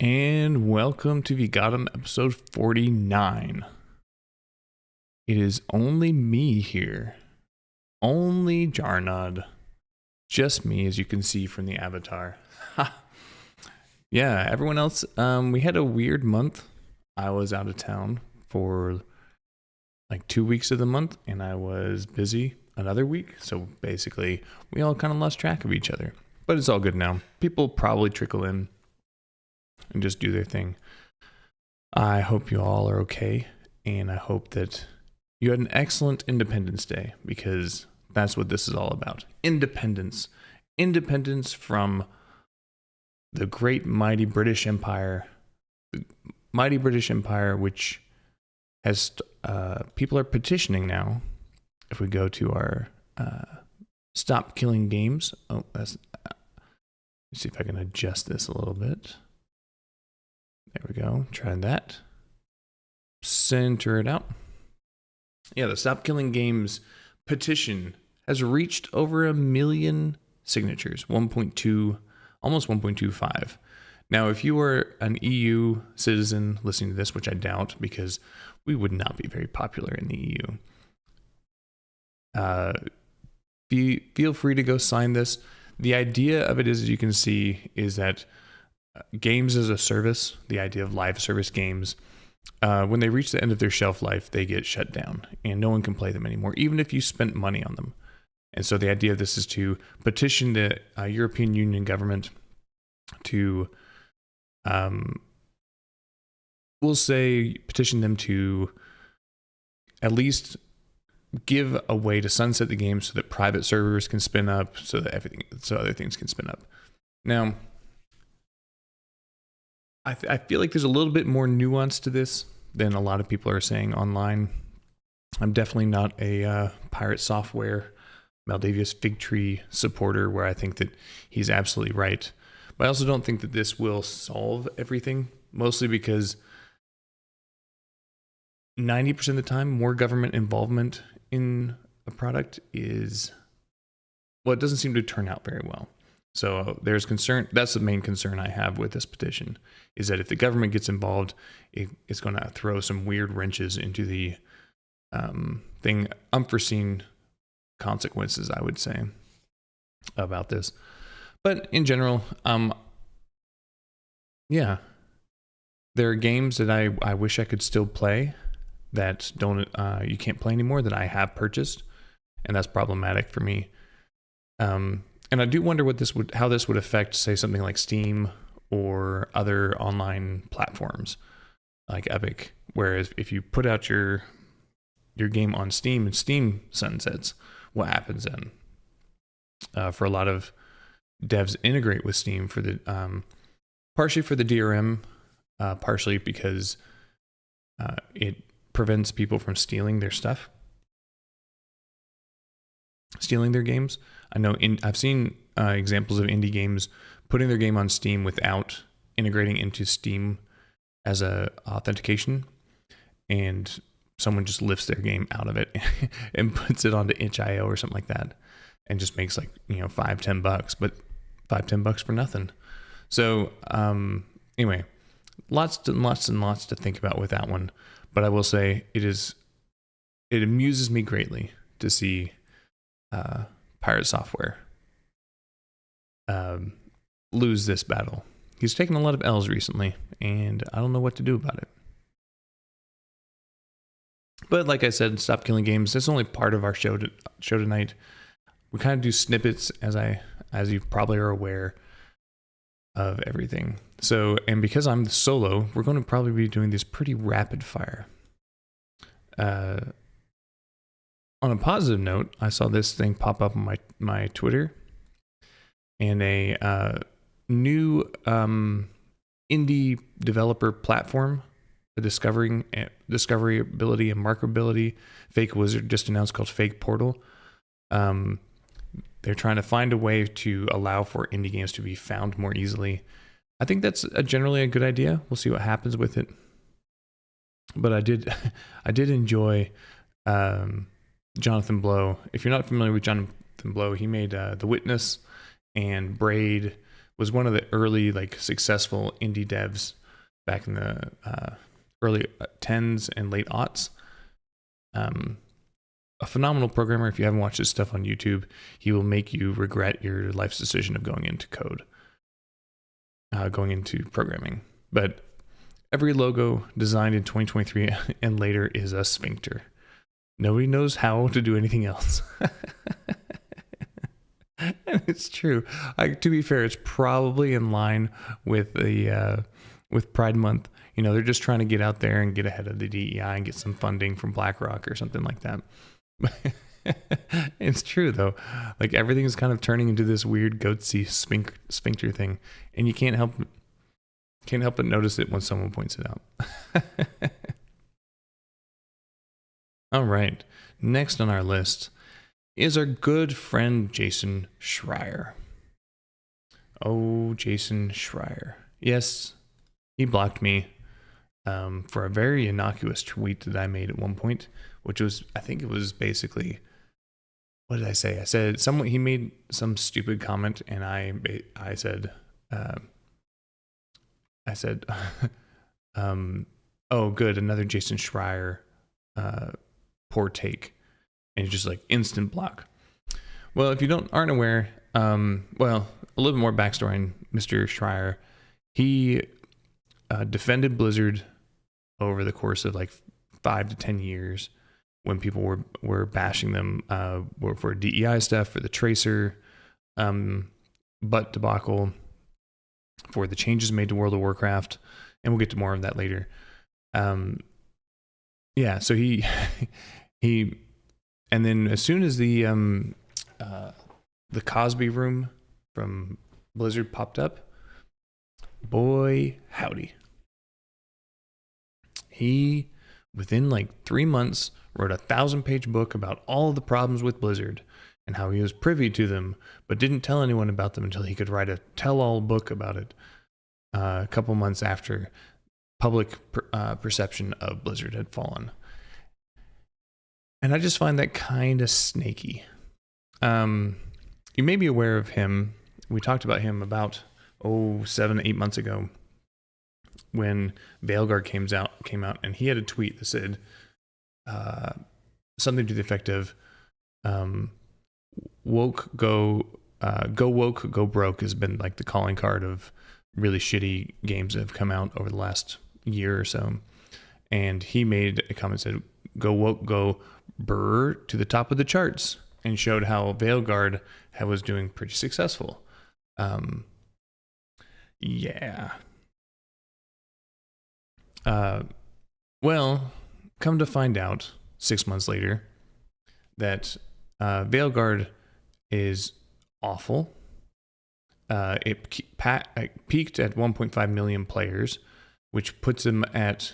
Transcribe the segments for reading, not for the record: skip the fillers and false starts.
And welcome to VGotM episode 49. It is only me here. Only Jarnod. Just me, as you can see from the avatar. Yeah, everyone else, we had a weird month. I was out of town for like 2 weeks of the month, and I was busy another week. So basically, we all kind of lost track of each other. But it's all good now. People probably trickle in and just do their thing. I hope you all are okay, and I hope that you had an excellent Independence Day, because that's what this is all about. Independence. Independence from the great mighty British Empire. The mighty British Empire, which has people are petitioning now. If we go to our Stop Killing Games. Oh, let's see if I can adjust this a little bit. There we go. Try that. Center it out. Yeah, the Stop Killing Games petition has reached over 1 million signatures. 1.2, almost 1.25. Now, if you were an EU citizen listening to this, which I doubt, because we would not be very popular in the EU, feel free to go sign this. The idea of it is, as you can see, is that games as a service, the idea of live service games, when they reach the end of their shelf life, they get shut down and no one can play them anymore, even if you spent money on them. And so the idea of this is to petition the European Union government to, we'll say, petition them to at least give a way to sunset the game so that private servers can spin up, so that other things can spin up. Now, I feel like there's a little bit more nuance to this than a lot of people are saying online. I'm definitely not a Pirate Software, Maldavius Fig Tree supporter, where I think that he's absolutely right. But I also don't think that this will solve everything, mostly because 90% of the time, more government involvement in a product is, well, it doesn't seem to turn out very well. So there's concern. That's the main concern I have with this petition, is that if the government gets involved, it's going to throw some weird wrenches into the unforeseen consequences, I would say, about this. But in general, yeah, there are games that I wish I could still play that you can't play anymore, that I have purchased, and that's problematic for me. And I do wonder how this would affect, say, something like Steam or other online platforms like Epic. Whereas if you put out your game on Steam and Steam sunsets, what happens then? For a lot of devs integrate with Steam for the partially for the DRM, partially because it prevents people from stealing their stuff, stealing their games. I know I've seen examples of indie games putting their game on Steam without integrating into Steam as a authentication, and someone just lifts their game out of it and puts it onto itch.io or something like that, and just makes like, $5-10, but $5-10 for nothing. So anyway, lots and lots to think about with that one. But I will say it amuses me greatly to see Pirate Software lose this battle. He's taken a lot of L's recently, and I don't know what to do about it. But like I said, Stop Killing Games, that's only part of our show tonight. We kind of do snippets, as you probably are aware, of everything. So, and because I'm the solo, we're going to probably be doing this pretty rapid fire. On a positive note, I saw this thing pop up on my Twitter, and a new indie developer platform for discoverability and marketability. Fake Wizard just announced, called Fake Portal. They're trying to find a way to allow for indie games to be found more easily. I think that's generally a good idea. We'll see what happens with it. But I did enjoy Jonathan Blow. If you're not familiar with Jonathan Blow, he made The Witness and Braid, was one of the early like successful indie devs back in the early tens and late aughts. A phenomenal programmer. If you haven't watched his stuff on YouTube, he will make you regret your life's decision of going into going into programming. But every logo designed in 2023 and later is a sphincter. Nobody knows how to do anything else. And it's true. To be fair, it's probably in line with the with Pride Month. You know, they're just trying to get out there and get ahead of the DEI and get some funding from BlackRock or something like that. It's true though. Like everything is kind of turning into this weird goatsy sphincter thing, and you can't help but notice it when someone points it out. All right. Next on our list is our good friend Jason Schreier. Oh, Jason Schreier. Yes, he blocked me for a very innocuous tweet that I made at one point, which was, I think it was basically, what did I say? I said he made some stupid comment, and I said, oh, good, another Jason Schreier poor take, and it's just like instant block. Well, if you aren't aware, well, a little bit more backstory on Mr. Schreier. He defended Blizzard over the course of like 5 to 10 years when people were bashing them for DEI stuff, for the Tracer butt debacle, for the changes made to World of Warcraft, and we'll get to more of that later. Yeah, so he and then as soon as the Cosby room from Blizzard popped up, boy howdy, he within like 3 months wrote a 1,000-page book about all the problems with Blizzard and how he was privy to them, but didn't tell anyone about them until he could write a tell-all book about it a couple months after public perception of Blizzard had fallen. And I just find that kind of snaky. You may be aware of him. We talked about him about 7-8 months ago when Veilguard came out, and he had a tweet that said something to the effect of woke go woke go broke has been like the calling card of really shitty games that have come out over the last year or so. And he made a comment that said, go woke go brr to the top of the charts, and showed how Veilguard was doing pretty successful. Yeah. Well, come to find out 6 months later that Veilguard is awful. It peaked at 1.5 million players, which puts them at,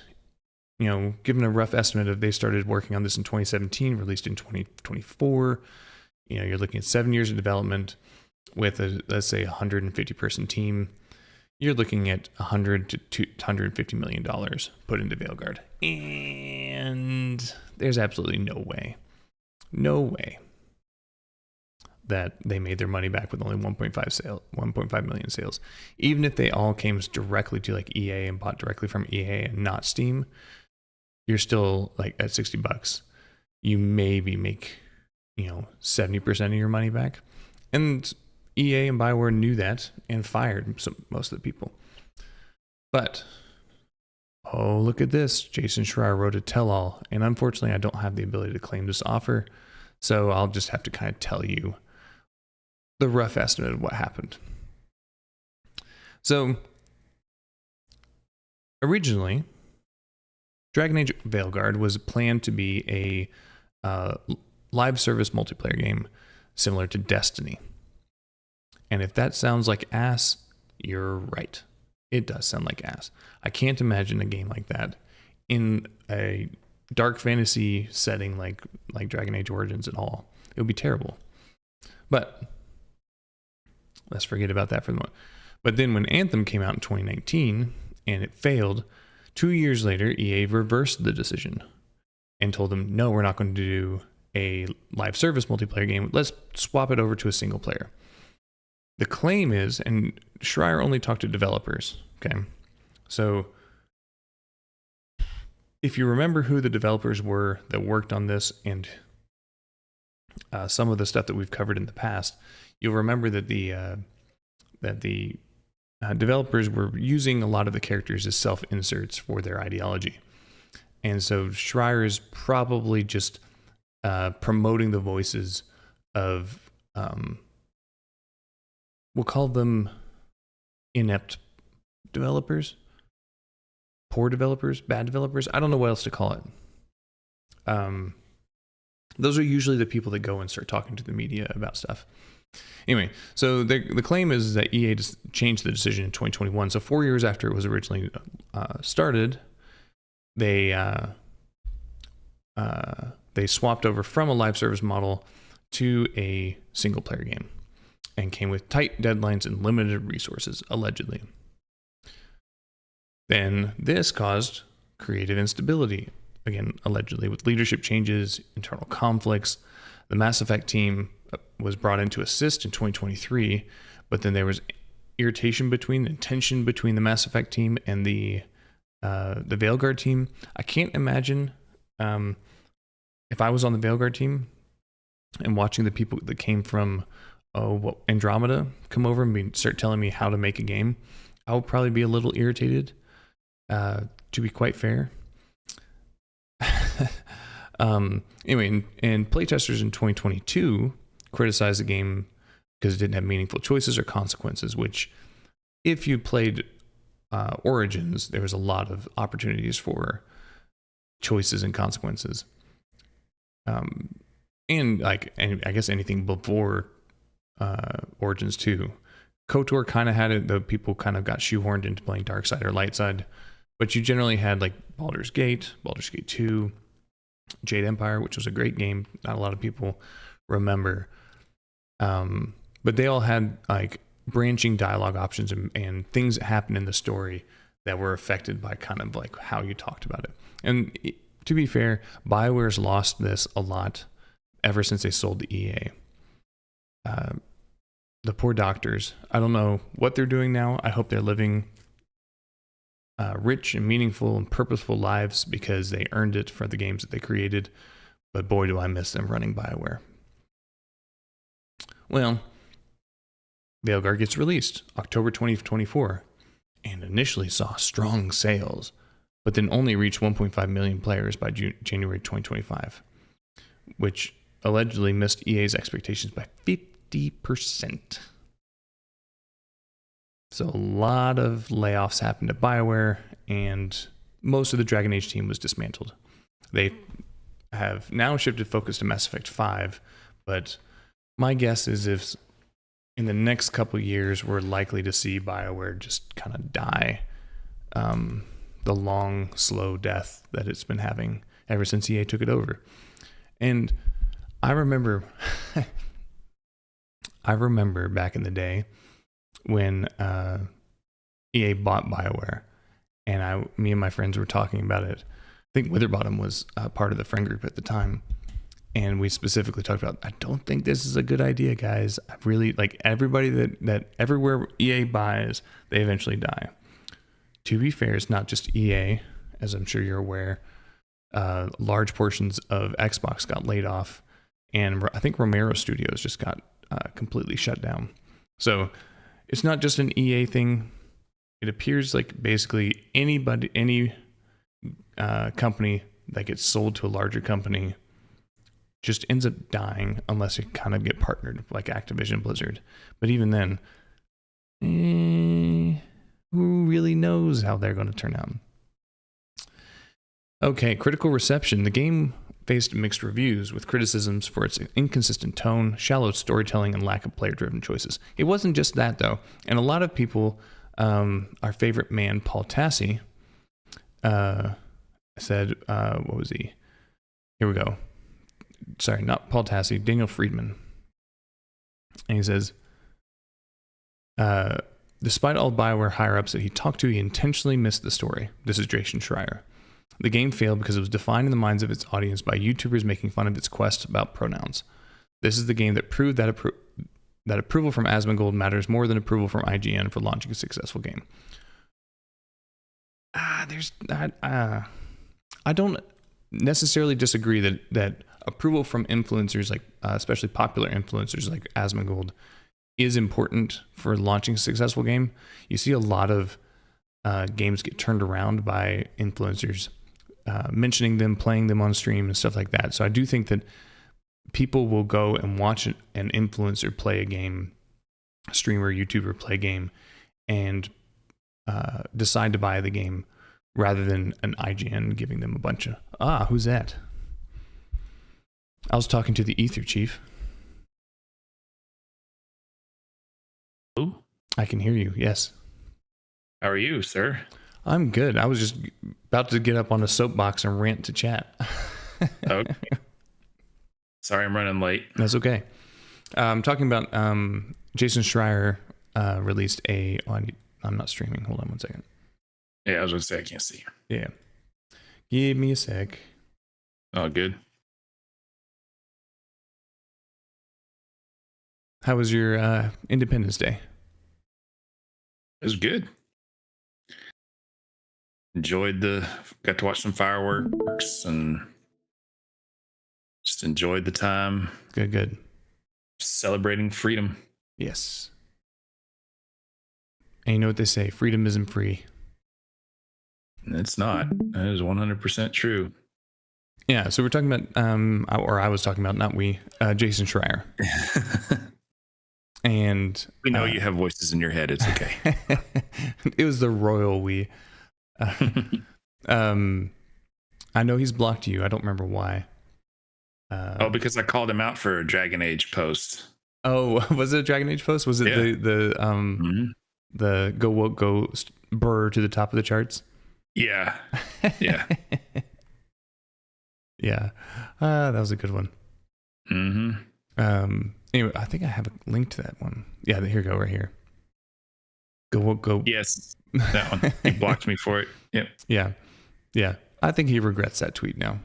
given a rough estimate of they started working on this in 2017, released in 2024, you're looking at 7 years of development with let's say 150 person team. You're looking at $100 to $150 million put into Veilguard. And there's absolutely no way that they made their money back with only 1.5 million sales. Even if they all came directly to like EA and bought directly from EA and not Steam, you're still like at $60. You maybe make, 70% of your money back. And EA and BioWare knew that and fired most of the people. But, look at this. Jason Schreier wrote a tell-all. And unfortunately, I don't have the ability to claim this offer. So I'll just have to kind of tell you the rough estimate of what happened. So, originally, Dragon Age Veilguard was planned to be a live service multiplayer game similar to Destiny. And if that sounds like ass, you're right. It does sound like ass. I can't imagine a game like that in a dark fantasy setting like Dragon Age Origins at all. It would be terrible. But let's forget about that for the moment. But then when Anthem came out in 2019 and it failed, 2 years later, EA reversed the decision and told them, no, we're not going to do a live service multiplayer game. Let's swap it over to a single player. the claim is, and Schreier only talked to developers. Okay. So if you remember who the developers were that worked on this and some of the stuff that we've covered in the past, you'll remember that the developers were using a lot of the characters as self-inserts for their ideology. And so Schreier is probably just promoting the voices of, we'll call them inept developers, poor developers, bad developers. I don't know what else to call it. Those are usually the people that go and start talking to the media about stuff. Anyway, so the claim is that EA just changed the decision in 2021. So 4 years after it was originally started, they swapped over from a live service model to a single player game and came with tight deadlines and limited resources, allegedly. Then this caused creative instability, again, allegedly, with leadership changes, internal conflicts. The Mass Effect team was brought in to assist in 2023, but then there was irritation and tension between the Mass Effect team and the Veilguard team. I can't imagine if I was on the Veilguard team and watching the people that came from Andromeda come over and start telling me how to make a game, I would probably be a little irritated, to be quite fair. Anyway, and playtesters in 2022 criticized the game because it didn't have meaningful choices or consequences, which if you played Origins, there was a lot of opportunities for choices and consequences. And I guess anything before Origins 2. KOTOR kind of had it, though people kind of got shoehorned into playing Dark Side or Light Side. But you generally had like Baldur's Gate 2, Jade Empire, which was a great game. Not a lot of people remember. But they all had like branching dialogue options and things that happened in the story that were affected by kind of like how you talked about it. And to be fair, BioWare's lost this a lot ever since they sold to EA. The poor doctors, I don't know what they're doing now. I hope they're living rich and meaningful and purposeful lives because they earned it for the games that they created. But boy, do I miss them running BioWare. Well, Veilguard gets released October 2024 and initially saw strong sales, but then only reached 1.5 million players by January 2025, which allegedly missed EA's expectations by 50%. So a lot of layoffs happened at BioWare, and most of the Dragon Age team was dismantled. They have now shifted focus to Mass Effect 5, but my guess is if in the next couple years, we're likely to see BioWare just kind of die the long, slow death that it's been having ever since EA took it over. And I remember back in the day when EA bought BioWare, and me and my friends were talking about it. I think Witherbottom was part of the friend group at the time. And we specifically talked about, I don't think this is a good idea, guys. I really like everybody that everywhere EA buys, they eventually die. To be fair, it's not just EA, as I'm sure you're aware. Large portions of Xbox got laid off, and I think Romero Studios just got completely shut down. So it's not just an EA thing. It appears like basically any company that gets sold to a larger company just ends up dying unless you kind of get partnered like Activision Blizzard. But even then, who really knows how they're going to turn out? Okay, critical reception. The game faced mixed reviews with criticisms for its inconsistent tone, shallow storytelling, and lack of player-driven choices. It wasn't just that, though. And a lot of people, our favorite man, Paul Tassi, said, what was he? Here we go. Sorry, not Paul Tassi, Daniel Friedman. And he says, despite all BioWare higher-ups that he talked to, he intentionally missed the story. This is Jason Schreier. The game failed because it was defined in the minds of its audience by YouTubers making fun of its quest about pronouns. This is the game that proved that that approval from Asmongold matters more than approval from IGN for launching a successful game. I don't necessarily disagree that approval from influencers, like especially popular influencers like Asmongold, is important for launching a successful game. You see a lot of games get turned around by influencers, mentioning them, playing them on stream and stuff like that. So I do think that people will go and watch an influencer play a game, streamer, YouTuber play a game, and decide to buy the game rather than an IGN giving them a bunch of, who's that? I was talking to the Ether Chief. Who? I can hear you, yes. How are you, sir? I'm good. I was just about to get up on a soapbox and rant to chat. Okay. Sorry, I'm running late. That's okay. I'm talking about Jason Schreier released I'm not streaming. Hold on one second. Yeah, I was going to say I can't see. Yeah. Give me a sec. Oh, good. How was your Independence Day? It was good. Got to watch some fireworks and just enjoyed the time. Good. Celebrating freedom. Yes. And you know what they say, freedom isn't free. It's not. That is 100% true. Yeah, so we're talking about, or I was talking about, not we, Jason Schreier. And we know you have voices in your head. It's okay. It was the royal we. I know he's blocked you. I don't remember why. Because I called him out for a Dragon Age post. Oh, was it a Dragon Age post? Was it the go woke go burr to the top of the charts? Yeah. Yeah. Yeah. That was a good one. Mm-hmm. Anyway, I think I have a link to that one. Yeah, here you go, right here. Go woke go. Yes, that one. He blocked me for it. Yep. Yeah. I think he regrets that tweet now.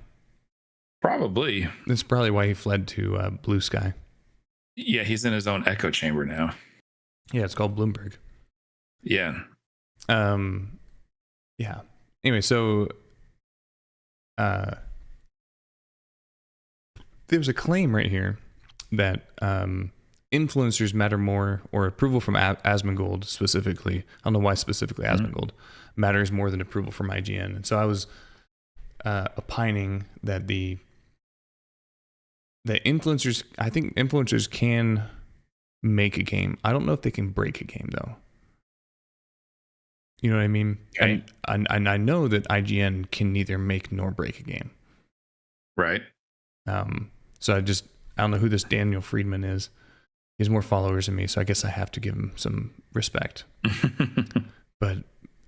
Probably. That's probably why he fled to Blue Sky. Yeah, he's in his own echo chamber now. Yeah, it's called Bloomberg. Yeah. Yeah. Anyway, so there's a claim right here that influencers matter more, or approval from Asmongold specifically. I don't know why specifically Asmongold matters more than approval from IGN. And so I was opining that the influencers, I think influencers can make a game. I don't know if they can break a game though. You know what I mean? Okay. And I know that IGN can neither make nor break a game. Right. So I don't know who this Daniel Friedman is. He has more followers than me, so I guess I have to give him some respect. But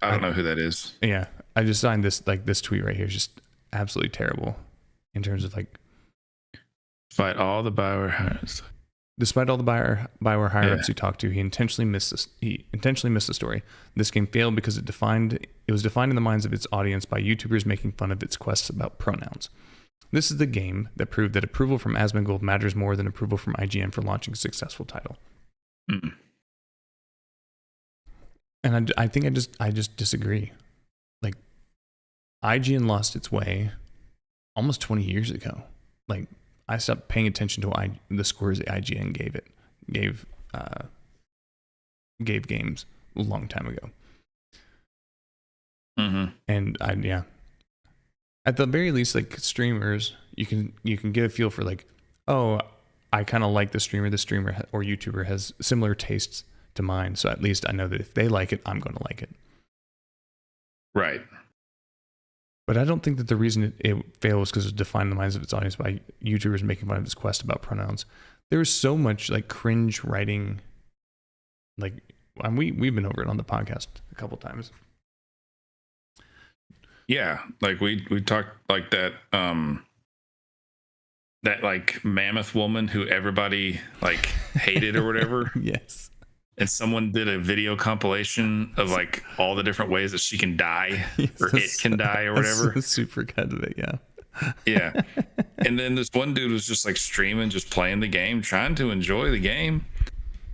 I don't know who that is. Yeah, I just signed this tweet right here. It's just absolutely terrible in terms of Despite all the Bioware hires. Despite all the Bioware higher-ups he talked to, he intentionally missed the story. This game failed because it was defined in the minds of its audience by YouTubers making fun of its quests about pronouns. This is the game that proved that approval from Asmongold matters more than approval from IGN for launching a successful title. Mm. And I think I just disagree. Like, IGN lost its way almost 20 years ago. Like, I stopped paying attention to the scores that IGN gave games a long time ago. Mm-hmm. And at the very least, like streamers, you can get a feel for like, oh, I kind of like the streamer or YouTuber has similar tastes to mine, so at least I know that if they like it, I'm going to like it. Right. But I don't think that the reason it fails because it defined the minds of its audience by YouTubers making fun of its quest about pronouns. There was so much like cringe writing. Like, we've been over it on the podcast a couple times. Yeah, like we talked like that that like mammoth woman who everybody like hated or whatever. Yes. And someone did a video compilation of like all the different ways that she can die or it can die or whatever. Super cut of it, yeah. Yeah. And then this one dude was just like streaming, just playing the game, trying to enjoy the game.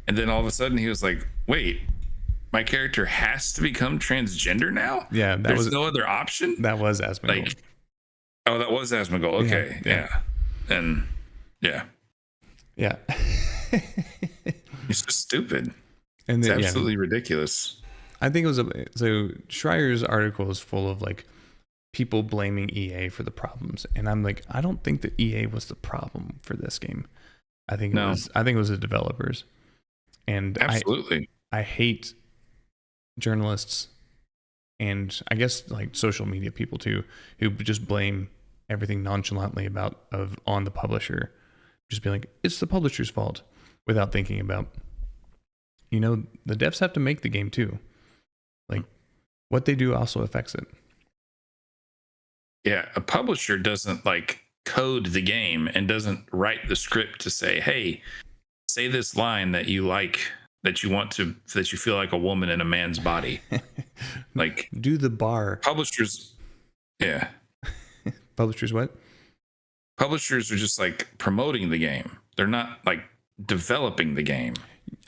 And then all of a sudden he was like, wait, my character has to become transgender now? Yeah, There's no other option? That was Asmongold. Like, oh, that was Asmongold. Okay, yeah. And yeah. It's just stupid. And it's absolutely ridiculous. I think it was so Schreier's article is full of like people blaming EA for the problems, and I'm like, I don't think that EA was the problem for this game. I think it was the developers. And absolutely, I hate journalists and I guess like social media people too, who just blame everything nonchalantly on the publisher, just being like, it's the publisher's fault, without thinking about, the devs have to make the game too. Like, what they do also affects it. Yeah, a publisher doesn't like code the game and doesn't write the script to say, hey, say this line that you like, that you feel like a woman in a man's body. Like, do the bar. Publishers, yeah. Publishers what? Publishers are just like promoting the game. They're not like developing the game.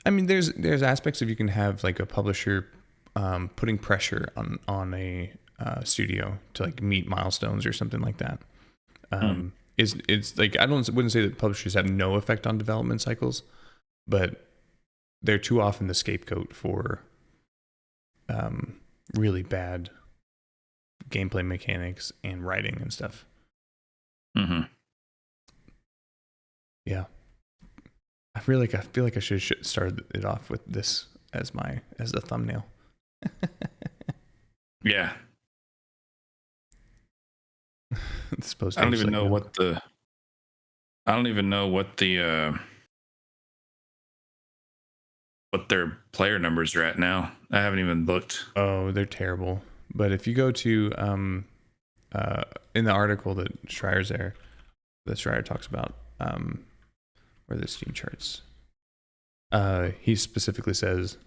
I mean, there's aspects of you can have like a publisher putting pressure on a studio to like meet milestones or something like that. It's like, wouldn't say that publishers have no effect on development cycles, but they're too often the scapegoat for really bad gameplay mechanics and writing and stuff. Yeah, I feel like I should start it off with this as the thumbnail. Yeah. It's supposed to I don't even know what the what their player numbers are at now. I haven't even looked. Oh, they're terrible. But if you go to in the article that Schreier talks about, where the Steam charts, he specifically says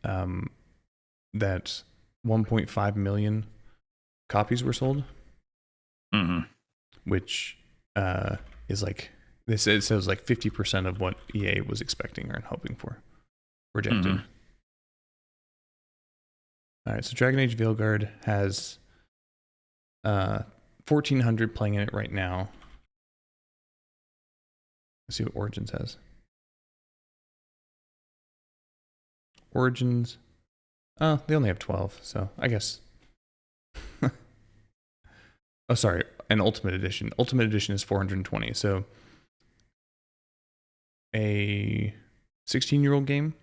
that 1.5 million copies were sold, which is like it says like 50% of what EA was expecting or hoping for, projected. All right, so Dragon Age Veilguard has 1,400 playing in it right now. Let's see what Origins has. Origins, oh, they only have 12, so I guess. Oh, sorry, an Ultimate Edition. Ultimate Edition is 420, so a 16-year-old game,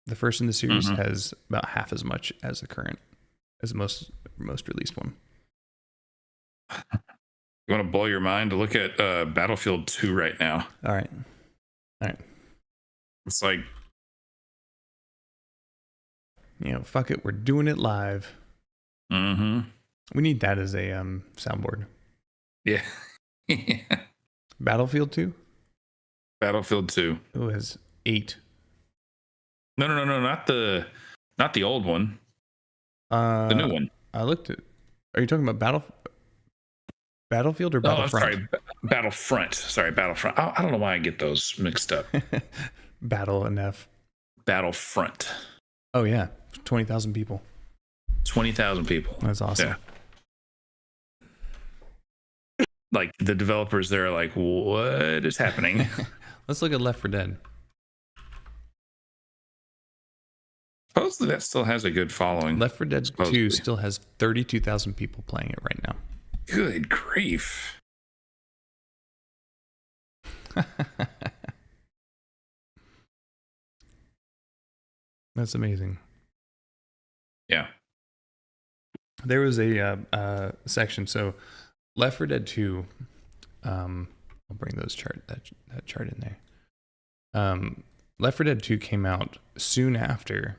the first in the series, has about half as much as the most released one. You want to blow your mind? Look at Battlefield 2 right now. All right. It's like, fuck it, we're doing it live. We need that as a soundboard. Yeah. Battlefield 2? Battlefield 2. Oh, it has 8. No, not the old one. The new one. I looked at. Are you talking about Battlefield or Battlefront? Oh, sorry, Battlefront. Sorry, Battlefront. I don't know why I get those mixed up. Battle and F. Battlefront. Oh yeah, 20,000 people. 20,000 people. That's awesome. Yeah. Like the developers there are like, what is happening? Let's look at Left 4 Dead. Supposedly that still has a good following. Left 4 Dead 2 still has 32,000 people playing it right now. Good grief. That's amazing. Yeah. There was a section. So Left 4 Dead 2, I'll bring that chart in there. Left 4 Dead 2 came out soon after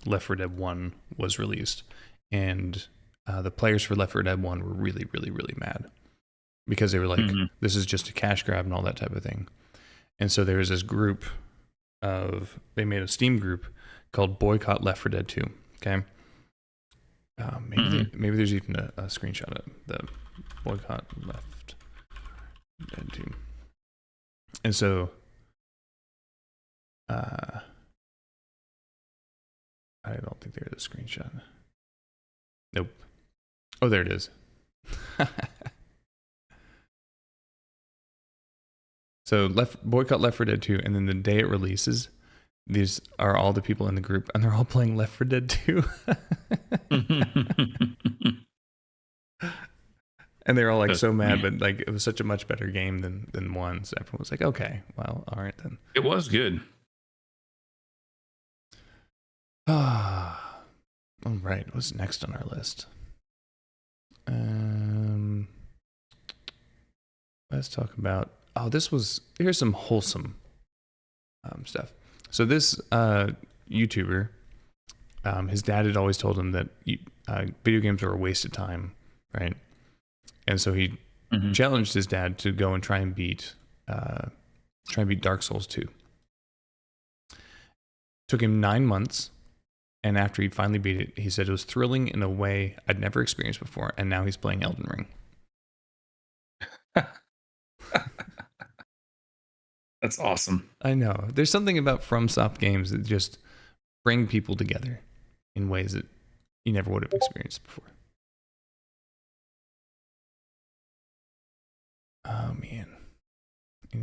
Left 4 Dead 1 was released, and the players for Left 4 Dead 1 were really, really, really mad because they were like, this is just a cash grab and all that type of thing. And so there was this group they made a Steam group called Boycott Left 4 Dead 2. Okay. Maybe there's even a screenshot of the Boycott Left 4 Dead 2. And so I don't think there's a screenshot. Nope. Oh, there it is. So boycott Left 4 Dead 2, and then the day it releases, these are all the people in the group, and they're all playing Left 4 Dead 2. And they're all like so mad, but like it was such a much better game than one. So everyone was like, okay, well, all right then. It was good. All right, what's next on our list? Let's talk about. Oh, here's some wholesome stuff. So this YouTuber, his dad had always told him that video games are a waste of time, right? And so he challenged his dad to go and try and beat Dark Souls 2. Took him 9 months, and after he finally beat it, he said it was thrilling in a way I'd never experienced before, and now he's playing Elden Ring. That's awesome. I know. There's something about FromSoft games that just bring people together in ways that you never would have experienced before. Oh, man.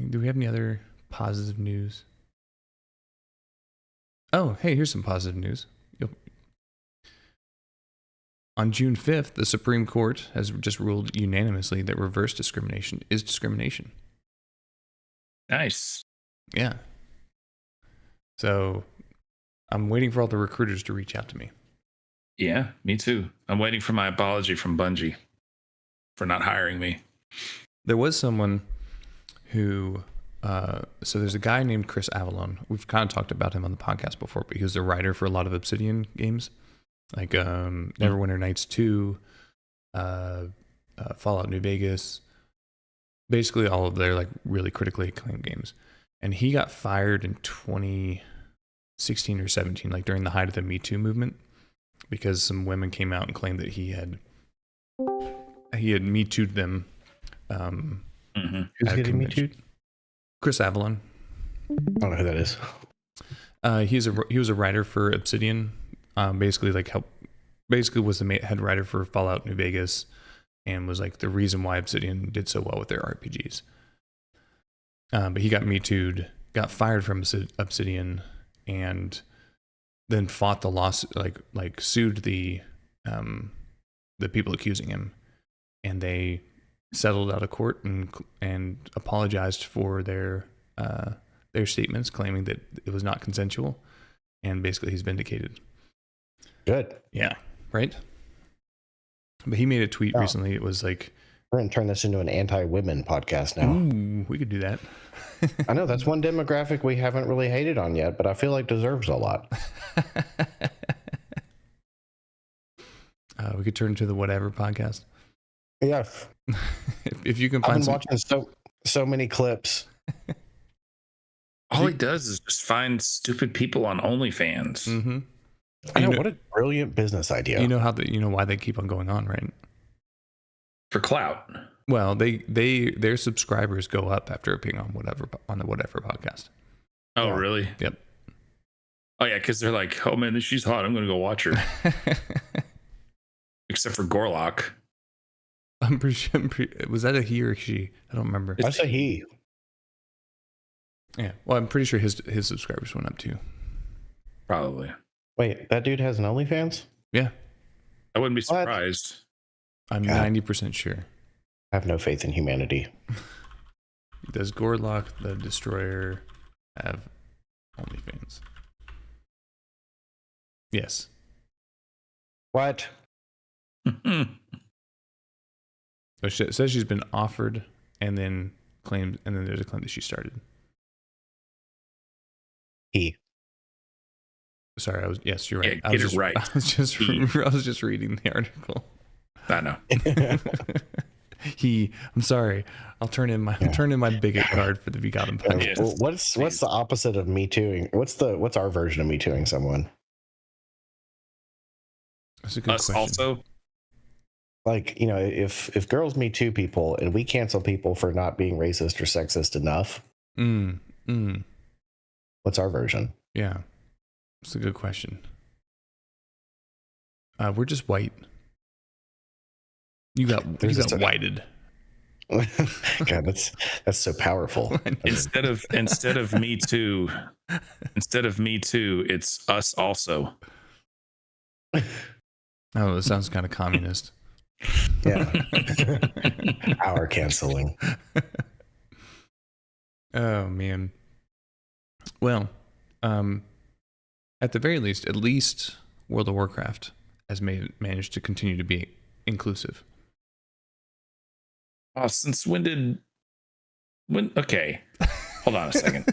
Do we have any other positive news? Oh, hey, here's some positive news. On June 5th, the Supreme Court has just ruled unanimously that reverse discrimination is discrimination. Nice. Yeah. So I'm waiting for all the recruiters to reach out to me. Yeah, me too. I'm waiting for my apology from Bungie for not hiring me. There was someone who, so there's a guy named Chris Avalon. We've kind of talked about him on the podcast before, but he was the writer for a lot of Obsidian games, like Neverwinter Nights 2, Fallout New Vegas, basically all of their like really critically acclaimed games. And he got fired in 2016 or 17, like during the height of the Me Too movement, because some women came out and claimed that he had Me Too'd them. Who's getting Me Too'd? Chris Avalon. I don't know who that is. He was a writer for Obsidian. Basically was the head writer for Fallout New Vegas, and was like the reason why Obsidian did so well with their RPGs. But he got Me Too'd, got fired from Obsidian, and then fought the lawsuit, like sued the people accusing him, and they settled out of court and apologized for their statements, claiming that it was not consensual, and basically he's vindicated. Good. Yeah, right? But he made a tweet recently. It was like, we're going to turn this into an anti-women podcast now. Ooh, we could do that. I know that's one demographic we haven't really hated on yet, but I feel like deserves a lot. We could turn into the whatever podcast. Yeah. if you can find I've been watching so many clips. All he does is just find stupid people on OnlyFans. Mm-hmm. I know, what a brilliant business idea. You know why they keep on going on, right? For clout. Well, their subscribers go up after appearing on the whatever podcast. Oh, really? Yep. Oh yeah, because they're like, oh man, she's hot. I'm gonna go watch her. Except for Gorlock. I'm pretty sure. Was that a he or she? I don't remember. I say he. Yeah. Well, I'm pretty sure his subscribers went up too. Probably. Wait, that dude has an OnlyFans? Yeah. I wouldn't be surprised. I'm 90% sure. I have no faith in humanity. Does Gorlock the Destroyer have OnlyFans? Yes. What? It says she's been offered, and then there's a claim that she started. He. Sorry, yes, you're right. Yeah, get it right. I was just reading the article. I know. I'm sorry. I'll turn in my bigot card for the VGotM podcast. Well, what's the opposite of Me Tooing? What's our version of Me Tooing someone? That's a good question. Also, like, if girls Me Too people and we cancel people for not being racist or sexist enough, What's our version? Yeah, it's a good question. We're just white. You got whited. God, that's so powerful. Instead of me too, it's us also. Oh, it sounds kind of communist. Yeah. Our canceling. Oh man. Well, at the very least, at least World of Warcraft has managed to continue to be inclusive. Oh, since when? Okay, hold on a second.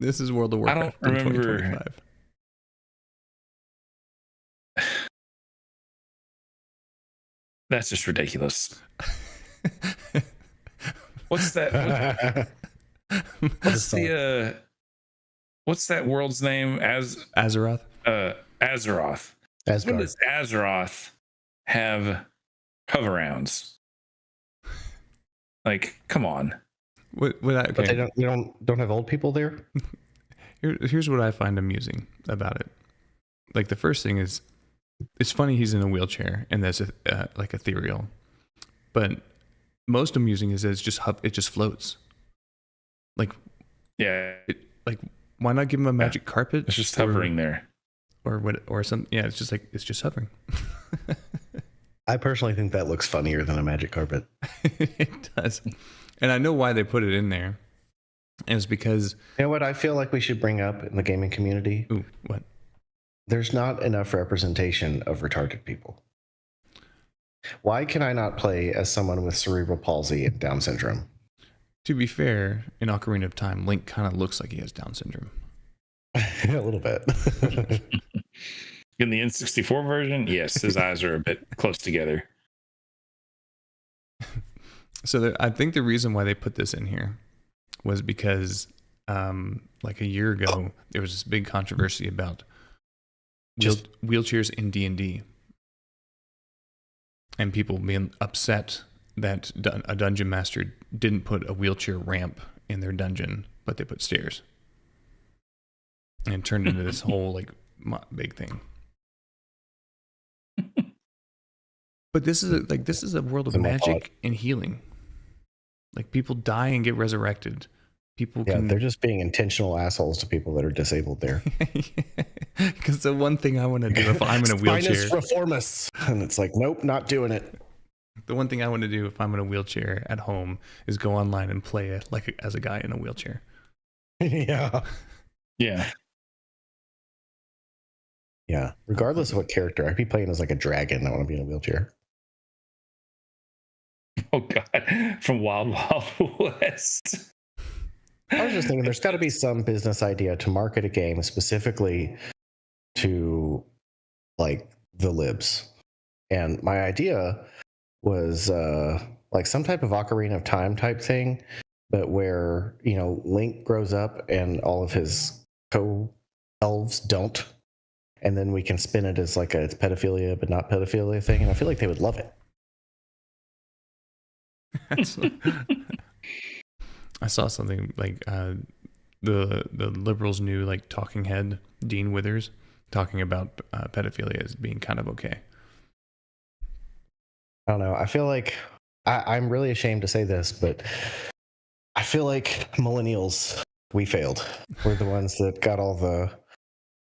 This is World of Warcraft. I don't remember. In 2025. That's just ridiculous. What's that? What's that world's name? Azeroth. Azeroth. When does Azeroth have cover rounds? Like, come on. But they don't have old people there. Here's what I find amusing about it. Like the first thing is, it's funny he's in a wheelchair and that's like ethereal, but most amusing is that it just floats. Like, yeah, why not give him a magic carpet? It's just hovering there, or something. Yeah, it's just hovering. I personally think that looks funnier than a magic carpet. It does, and I know why they put it in there. And it's because, you know what I feel like we should bring up in the gaming community. Ooh, what? There's not enough representation of retarded people. Why can I not play as someone with cerebral palsy and Down syndrome? To be fair, in Ocarina of Time, Link kind of looks like he has Down syndrome. A little bit. In the N64 version, yes, his eyes are a bit close together. So I think the reason why they put this in here was because, like a year ago, there was this big controversy about wheelchairs in D&D, and people being upset that a dungeon master didn't put a wheelchair ramp in their dungeon, but they put stairs, and it turned into this whole like big thing. But this is a world of magic and healing. Like, people die and get resurrected. They're just being intentional assholes to people that are disabled there. Because the one thing I want to do if I'm in a wheelchair, Spinus reformis, and it's like, nope, not doing it. The one thing I want to do if I'm in a wheelchair at home is go online and play it as a guy in a wheelchair. Yeah. Regardless of what character, I'd be playing as like a dragon. I want to be in a wheelchair. Oh God! From Wild Wild West. I was just thinking, there's got to be some business idea to market a game specifically to like the libs. And my idea was like some type of Ocarina of Time type thing, but where, Link grows up and all of his co-elves don't. And then we can spin it as like it's pedophilia, but not pedophilia thing. And I feel like they would love it. I saw something like the liberals' new like talking head, Dean Withers, talking about pedophilia as being kind of okay. I don't know. I feel like I'm really ashamed to say this, but I feel like millennials, we failed. We're the ones that got all the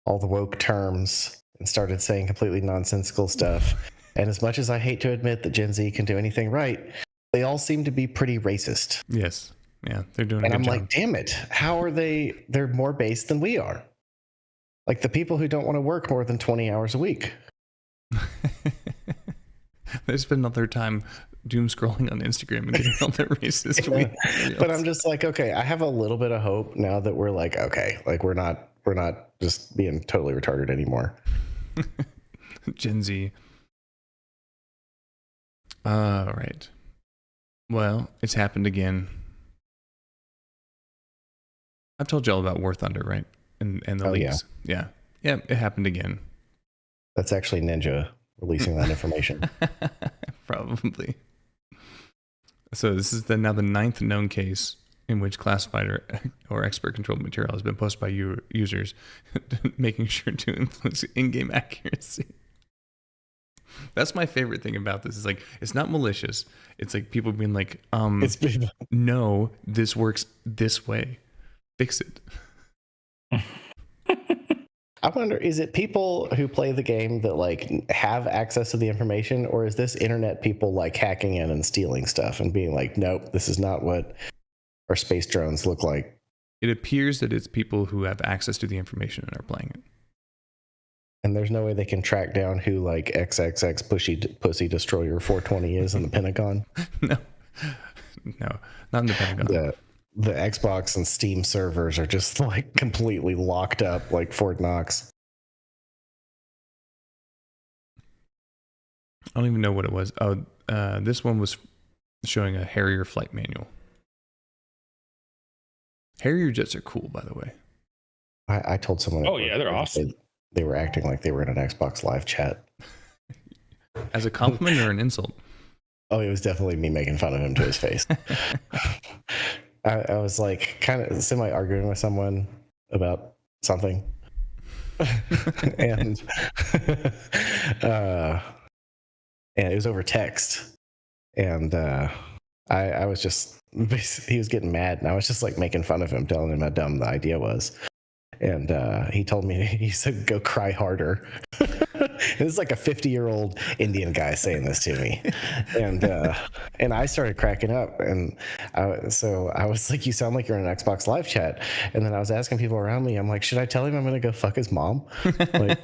woke terms and started saying completely nonsensical stuff. And as much as I hate to admit that Gen Z can do anything right, they all seem to be pretty racist. Yes. Yeah, they're doing a good job. And I'm like, damn it. How are they're more based than we are? Like the people who don't want to work more than 20 hours a week. They spend all their time doom scrolling on Instagram and getting all their racist videos. But I'm just like, okay, I have a little bit of hope now that we're like, okay, like we're not just being totally retarded anymore. Gen Z. All right. Well, it's happened again. I've told you all about War Thunder, right? And the leaks. Yeah, it happened again. That's actually Ninja releasing that information. Probably. So this is now the 9th known case in which classified or expert controlled material has been posted by users, making sure to influence in-game accuracy. That's my favorite thing about this. Is like, it's not malicious. It's like people being like, no, this works this way. Fix it. I wonder, is it people who play the game that like have access to the information, or is this internet people like hacking in and stealing stuff and being like, nope, this is not what our space drones look like? It appears that it's people who have access to the information and are playing it. And there's no way they can track down who like XXX Pussy Destroyer 420 is in the Pentagon. No, not in the Pentagon. The Xbox and Steam servers are just like completely locked up like Fort Knox. I don't even know what it was. Oh, this one was showing a Harrier flight manual. Harrier jets are cool, by the way. I told someone. Oh yeah, they're awesome. They were acting like they were in an Xbox Live chat. As a compliment or an insult? Oh, it was definitely me making fun of him to his face. I was like kind of semi-arguing with someone about something. and it was over text. And I was just, he was getting mad, and I was just like making fun of him, telling him how dumb the idea was. And he told me, he said, go cry harder. This is like a 50-year-old Indian guy saying this to me. And I started cracking up. And so I was like, you sound like you're in an Xbox Live chat. And then I was asking people around me, I'm like, should I tell him I'm going to go fuck his mom? Like,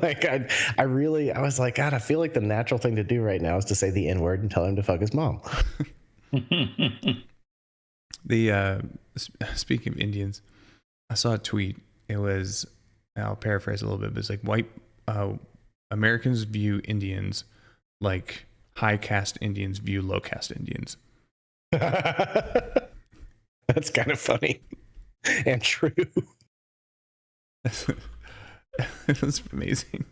like I was like, God, I feel like the natural thing to do right now is to say the N-word and tell him to fuck his mom. Speaking of Indians, I saw a tweet. It was, I'll paraphrase a little bit, but it's like white Americans view Indians like high caste Indians view low caste Indians. That's kind of funny and true. That's amazing.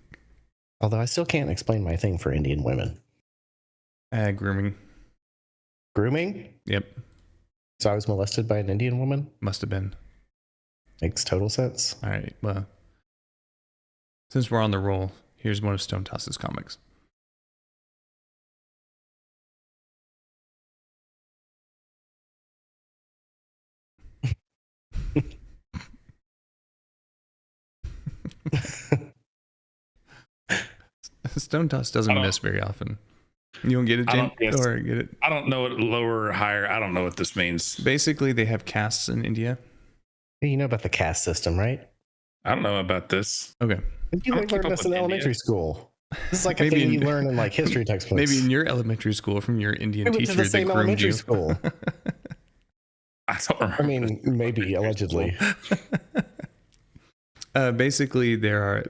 Although I still can't explain my thing for Indian women. Grooming. Grooming? Yep. So I was molested by an Indian woman? Must have been. Makes total sense. All right. Well, since we're on the roll, here's one of Stone Toss's comics. Stone Toss doesn't miss very often. You don't get it, Jim? Or get it? I don't know what lower or higher. I don't know what this means. Basically, they have castes in India. You know about the caste system, right? I don't know about this. Okay. You learned this in elementary school. This is like a thing you learn in like history textbooks. Maybe in your elementary school from your Indian we went teacher to the same that groomed elementary you. School. I don't remember. I mean, maybe allegedly. Basically, there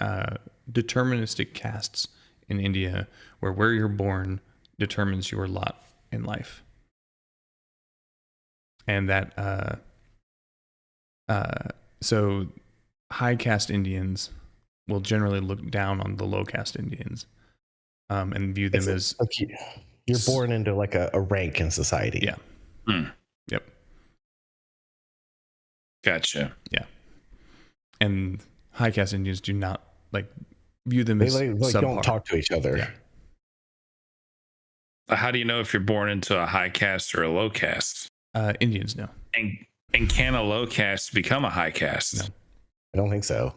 are deterministic castes in India where you're born determines your lot in life, and that so high caste Indians will generally look down on the low caste Indians and view them as you're born into like a rank in society. Yeah. Yep. Gotcha. Yeah. And high caste Indians do not view them as like don't talk to each other. Yeah. How do you know if you're born into a high caste or a low caste? Indians know. And can a low caste become a high caste? No. I don't think so.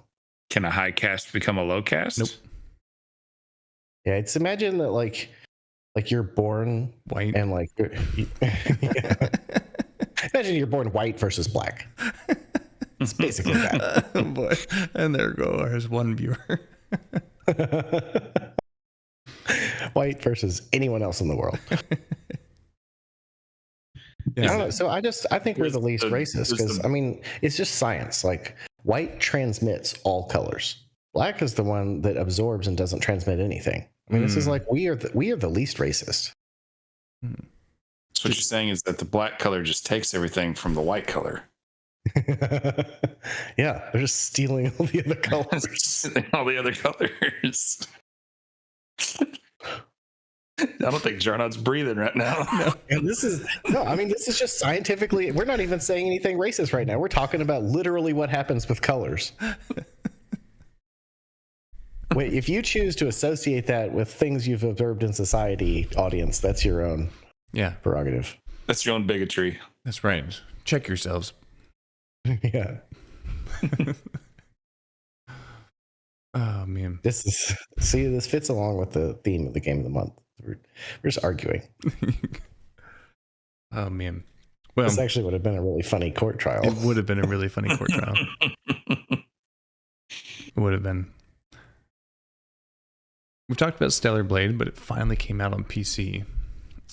Can a high caste become a low caste? Nope. Yeah, it's imagine that like you're born white and like imagine you're born white versus black. It's basically that. Oh boy. And there goes one viewer. White versus anyone else in the world. Yeah. I don't know. So I think we're the least racist because I mean it's just science. Like white transmits all colors. Black is the one that absorbs and doesn't transmit anything. I mean, this is like we are the least racist. So what you're saying is that the black color just takes everything from the white color. Yeah, they're just stealing all the other colors. All the other colors. I don't think Jarnot's breathing right now. No. And this is just scientifically. We're not even saying anything racist right now. We're talking about literally what happens with colors. Wait, if you choose to associate that with things you've observed in society, audience, that's your own prerogative. That's your own bigotry. That's right. Check yourselves. Yeah. Oh man. This fits along with the theme of the game of the month. We're just arguing. Oh man. Well, this actually would have been a really funny court trial. It would have been a really funny court trial. It would have been. We've talked about Stellar Blade, but it finally came out on PC.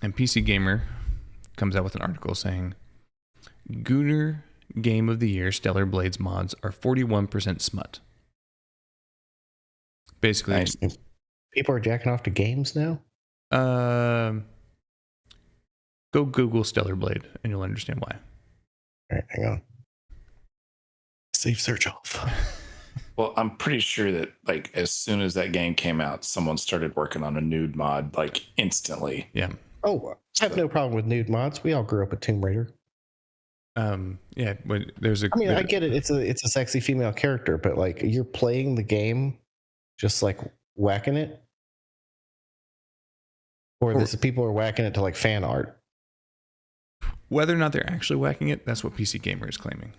And PC Gamer comes out with an article saying, Gooner Game of the Year Stellar Blades mods are 41% smut. Basically, nice. People are jacking off to games now? Go Google Stellar Blade and you'll understand why. All right, hang on. Save search off. Well, I'm pretty sure that like as soon as that game came out, someone started working on a nude mod like instantly. Yeah. Oh, I have no problem with nude mods. We all grew up with Tomb Raider. Yeah, but there's a. I mean, I get it. It's a sexy female character, but like you're playing the game, just like whacking it, or this people are whacking it to like fan art. Whether or not they're actually whacking it, that's what PC Gamer is claiming.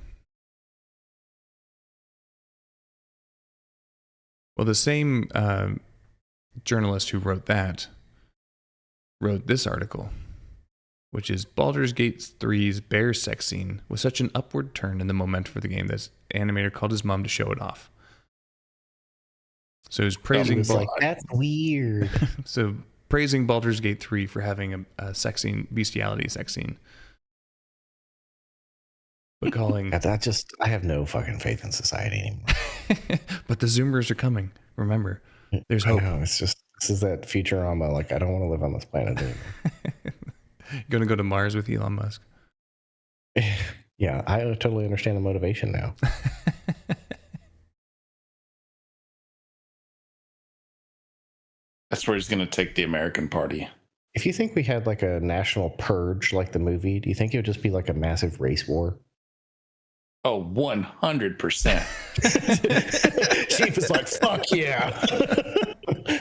Well, the same journalist who wrote this article, which is Baldur's Gate 3's bear sex scene was such an upward turn in the momentum for the game that the animator called his mom to show it off. So he's praising that's weird. So praising Baldur's Gate 3 for having a sex scene, bestiality sex scene. But calling I have no fucking faith in society anymore. But the Zoomers are coming. Remember, there's hope. No, it's just this is that Futurama. Like I don't want to live on this planet anymore. You're gonna go to Mars with Elon Musk. Yeah, I totally understand the motivation now. That's where he's going to take the American party. If you think we had like a national purge like the movie, do you think it would just be like a massive race war? Oh, 100%. Chief is like, fuck yeah.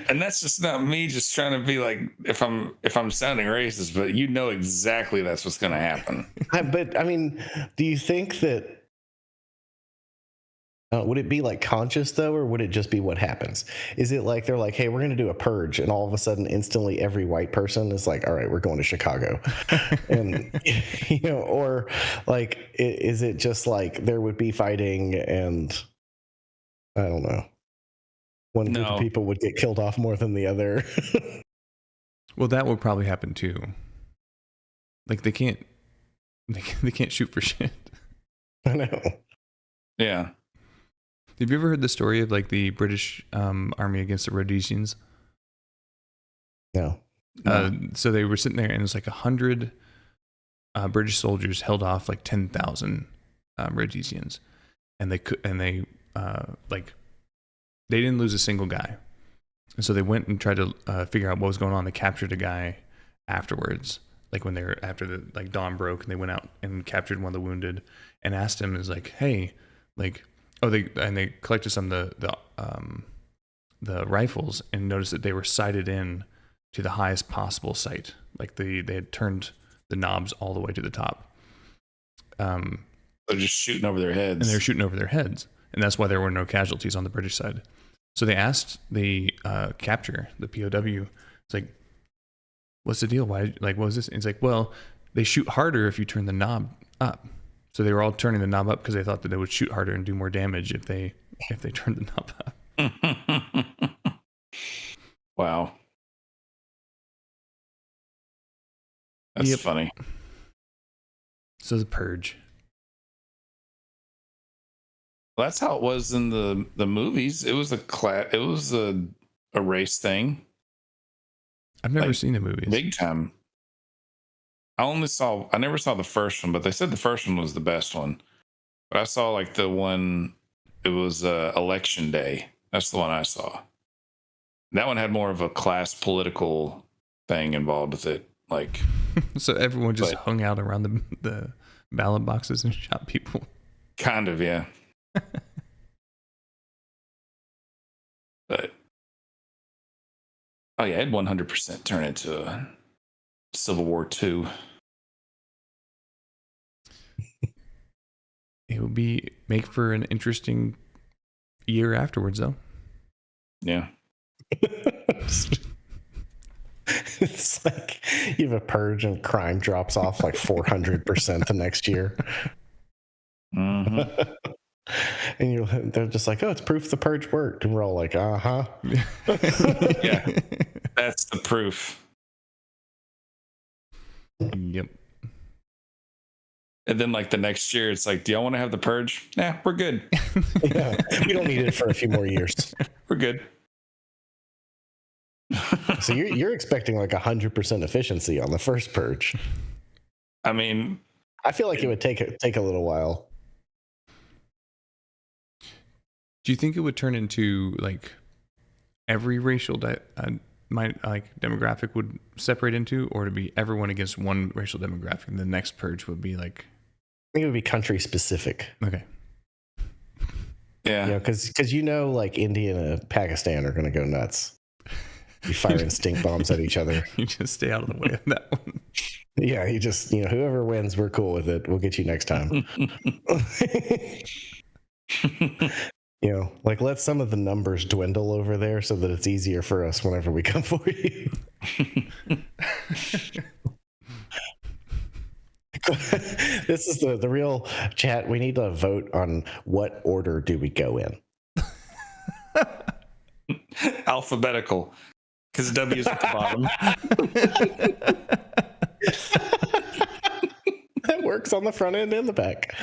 And that's just not me just trying to be like, if I'm sounding racist, but you know exactly that's what's going to happen. But I mean, do you think that would it be like conscious though, or would it just be what happens? Is it like they're like, hey, we're going to do a purge, and all of a sudden, instantly, every white person is like, all right, we're going to Chicago, and or like, is it just like there would be fighting, and I don't know, one group of people would get killed off more than the other? Well, that would probably happen too. Like they can't shoot for shit. I know. Yeah. Have you ever heard the story of like the British army against the Rhodesians? No. So they were sitting there, and it was like 100 British soldiers held off like 10,000 Rhodesians, and they didn't lose a single guy. And so they went and tried to figure out what was going on. They captured a guy afterwards, like when they were after the like dawn broke, and they went out and captured one of the wounded, and asked him, is like, hey, like. Oh, they collected some of the rifles and noticed that they were sighted in to the highest possible sight. Like they had turned the knobs all the way to the top. They're just shooting over their heads. And they're shooting over their heads. And that's why there were no casualties on the British side. So they asked the capture, the POW, it's like, what's the deal? Why, like, what was this? And it's like, well, they shoot harder if you turn the knob up. So they were all turning the knob up because they thought that they would shoot harder and do more damage if they turned the knob up. Wow. That's funny. So the purge. Well, that's how it was in the movies. It was a race thing. I've never seen the movies. Big time. I never saw the first one, but they said the first one was the best one. But I saw like the one, it was Election Day. That's the one I saw. That one had more of a class political thing involved with it. Like, So everyone just hung out around the ballot boxes and shot people. kind of, yeah. But oh yeah, it'd 100% turn into a Civil War II. It would make for an interesting year afterwards, though. Yeah. It's like you have a purge and crime drops off like 400% the next year. Mm-hmm. And they're just like, oh, it's proof the purge worked. And we're all like, uh-huh. Yeah. That's the proof. Yep. And then like the next year, it's like, do y'all want to have the purge? Nah, we're good. Yeah, we don't need it for a few more years. We're good. So you're expecting like 100% efficiency on the first purge. I mean, I feel like it would take a little while. Do you think it would turn into like every racial demographic would separate into, or to be everyone against one racial demographic? And the next purge would be like, I think it would be country specific. Okay. Yeah. You know, because like India and Pakistan are going to go nuts. You firing stink bombs at each other. You just stay out of the way of that one. Yeah, you just whoever wins, we're cool with it. We'll get you next time. Like let some of the numbers dwindle over there so that it's easier for us whenever we come for you. This is the real chat. We need to vote on what order do we go in. Alphabetical. Because W's at the bottom. That works on the front end and the back.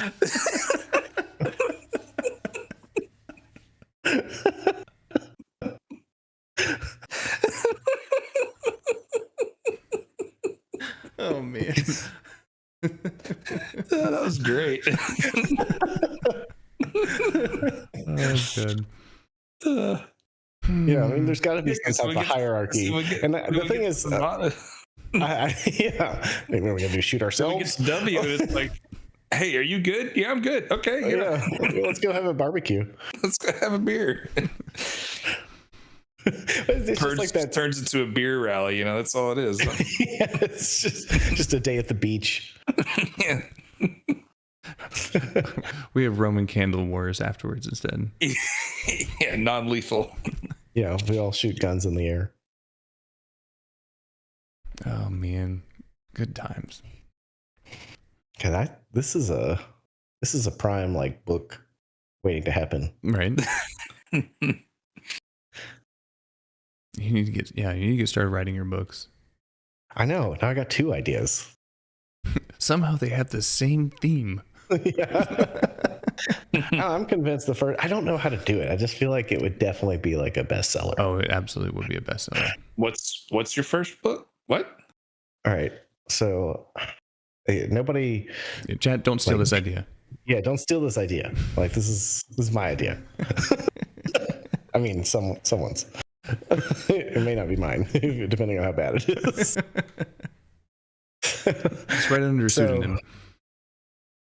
Oh man. That was great. That's good. Yeah, I mean, there's got to be some type of hierarchy. And the thing is, yeah, maybe we're going to shoot ourselves. So W, it's like, hey, are you good? Yeah, I'm good. Okay. Yeah. Let's go have a barbecue. Let's go have a beer. It's Purge just like that turns into a beer rally. That's all it is. Yeah, it's just a day at the beach. Yeah. We have Roman candle wars afterwards instead. Yeah, non-lethal. Yeah, we all shoot guns in the air. Oh man, good times. Okay, this is a prime like book waiting to happen. Right. You need to get started writing your books. I know. Now I got 2 ideas. Somehow they have the same theme. Yeah. I'm convinced the first. I don't know how to do it. I just feel like it would definitely be like a bestseller. Oh, it absolutely would be a bestseller. What's your first book? What? All right. So nobody. Chat, don't steal this idea. Yeah, don't steal this idea. Like this is my idea. I mean, someone's. It may not be mine, depending on how bad it is. It's right under pseudonym.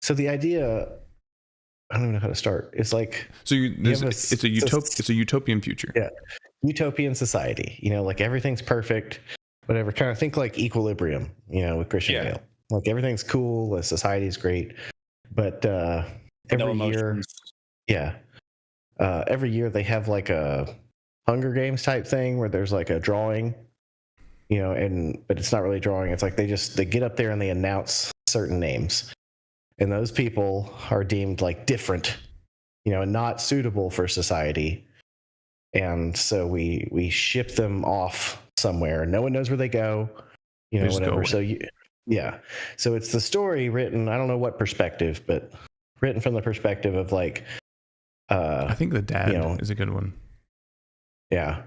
So the idea, I don't even know how to start. It's like it's a utopian future. Yeah, utopian society. Like everything's perfect, whatever. Kind of think like Equilibrium. With Christian Bale. Like everything's cool. The society's great, but every year they have like a Hunger Games type thing where there's like a drawing, but it's not really drawing. It's like they get up there and they announce certain names, and those people are deemed like different, and not suitable for society. And so we ship them off somewhere. No one knows where they go, whatever. So so it's the story written, I don't know what perspective, but written from the perspective of like, I think the dad is a good one. Yeah.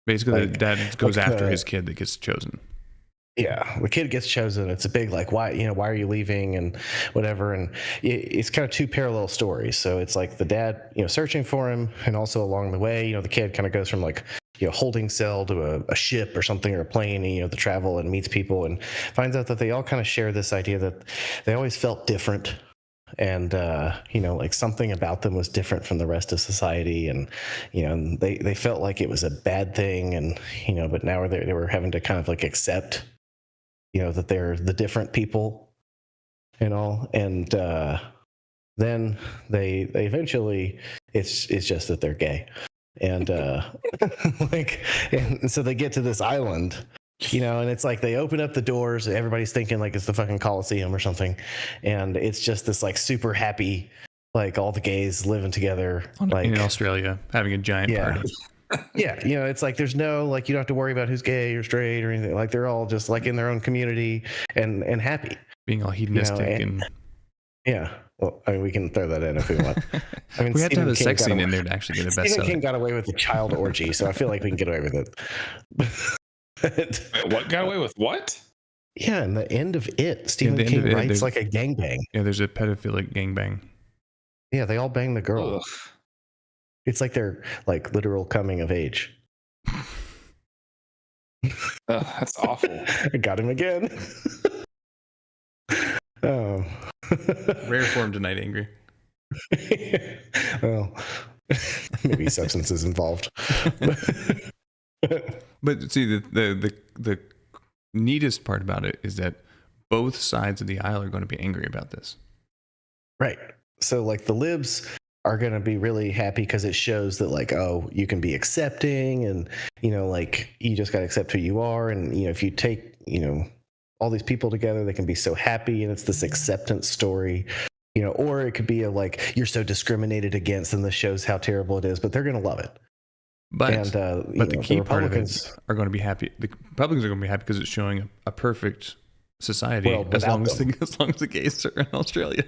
Basically, the dad goes after his kid that gets chosen. Yeah, the kid gets chosen. It's a big like, why are you leaving and whatever. And it's kind of 2 parallel stories. So it's like the dad, searching for him, and also along the way, the kid kind of goes from like holding cell to a ship or something, or a plane, and, the travel, and meets people and finds out that they all kind of share this idea that they always felt different. And like something about them was different from the rest of society, and they felt like it was a bad thing, and but now they were having to kind of like accept that they're the different people and all. And then they eventually, it's just that they're gay. And and so they get to this island, and it's like they open up the doors, everybody's thinking like it's the fucking Coliseum or something, and it's just this like super happy, like all the gays living together, like in Australia, having a giant party. Yeah, it's like there's no, like, you don't have to worry about who's gay or straight or anything. Like they're all just like in their own community and happy, being all hedonistic and yeah. Well, I mean, we can throw that in if we want. I mean, we have to have a sex scene in there to actually get a Stephen bestseller. King got away with a child orgy, so I feel like we can get away with it. Wait, what got away with what? Yeah, in the end of it, Stephen King writes like a gangbang. Yeah, there's a pedophilic gangbang. Yeah, they all bang the girl. Ugh. It's like they're like literal coming of age. That's awful. I got him again. Oh. Rare form tonight, Angry. Well, maybe substance is involved. But see, the neatest part about it is that both sides of the aisle are going to be angry about this. Right. So like the libs are going to be really happy because it shows that like, oh, you can be accepting, and like you just got to accept who you are, and if you take all these people together, they can be so happy, and it's this acceptance story. Or it could be a like, you're so discriminated against, and this shows how terrible it is, but they're going to love it. But the key part of it are going to be happy. The Republicans are going to be happy because it's showing a perfect society, as long as the gays are in Australia.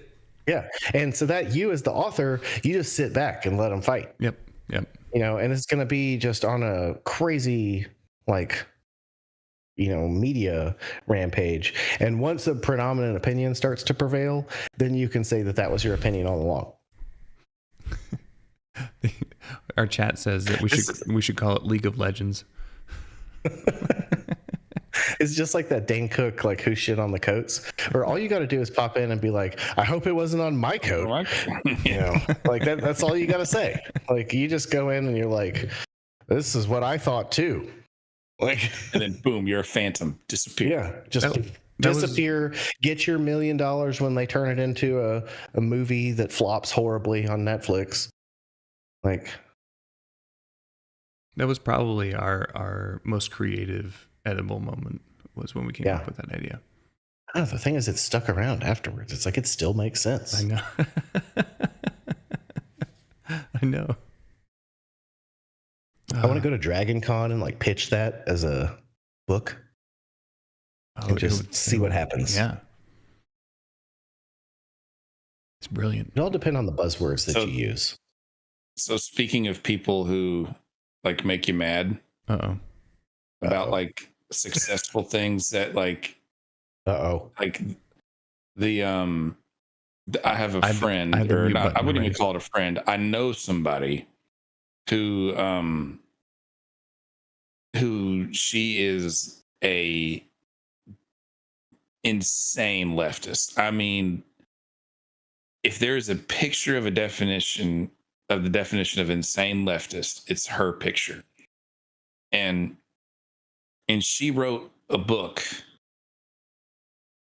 Yeah, and so that you as the author, you just sit back and let them fight. Yep. And it's going to be just on a crazy like media rampage. And once a predominant opinion starts to prevail, then you can say that was your opinion all along. Our chat says that we should call it League of Legends. It's just like that Dane Cook, like, who shit on the coats, or all you got to do is pop in and be like, I hope it wasn't on my coat. Like that's all you got to say. Like, you just go in and you're like, this is what I thought too. Like, and then boom, you're a phantom. Disappear. Yeah, just disappear. Get your $1 million when they turn it into a movie that flops horribly on Netflix. Like, that was probably our most creative edible moment, was when we came up with that idea. The thing is, it stuck around afterwards. It's like, it still makes sense. I know. I know. I want to go to Dragon Con and like pitch that as a book and just see what happens. Yeah. It's brilliant. It all depends on the buzzwords that you use. So speaking of people who like make you mad about like successful things that like, like the, I have a friend, I wouldn't even call it a friend. I know somebody who she is a insane leftist. I mean, if there is a picture of the definition of insane leftist, it's her picture. And she wrote a book,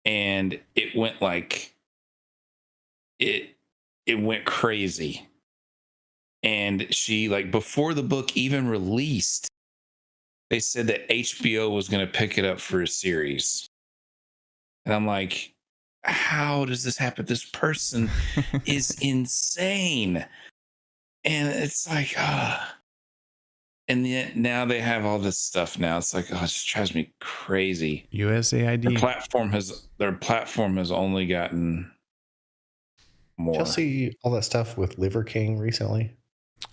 and it went like it went crazy. And she, like, before the book even released, they said that HBO was going to pick it up for a series. And I'm like, how does this happen? This person is insane. And it's like, and yet now they have all this stuff now. It's like, it just drives me crazy. USAID. Their platform has only gotten more. Did y'all see all that stuff with Liver King recently?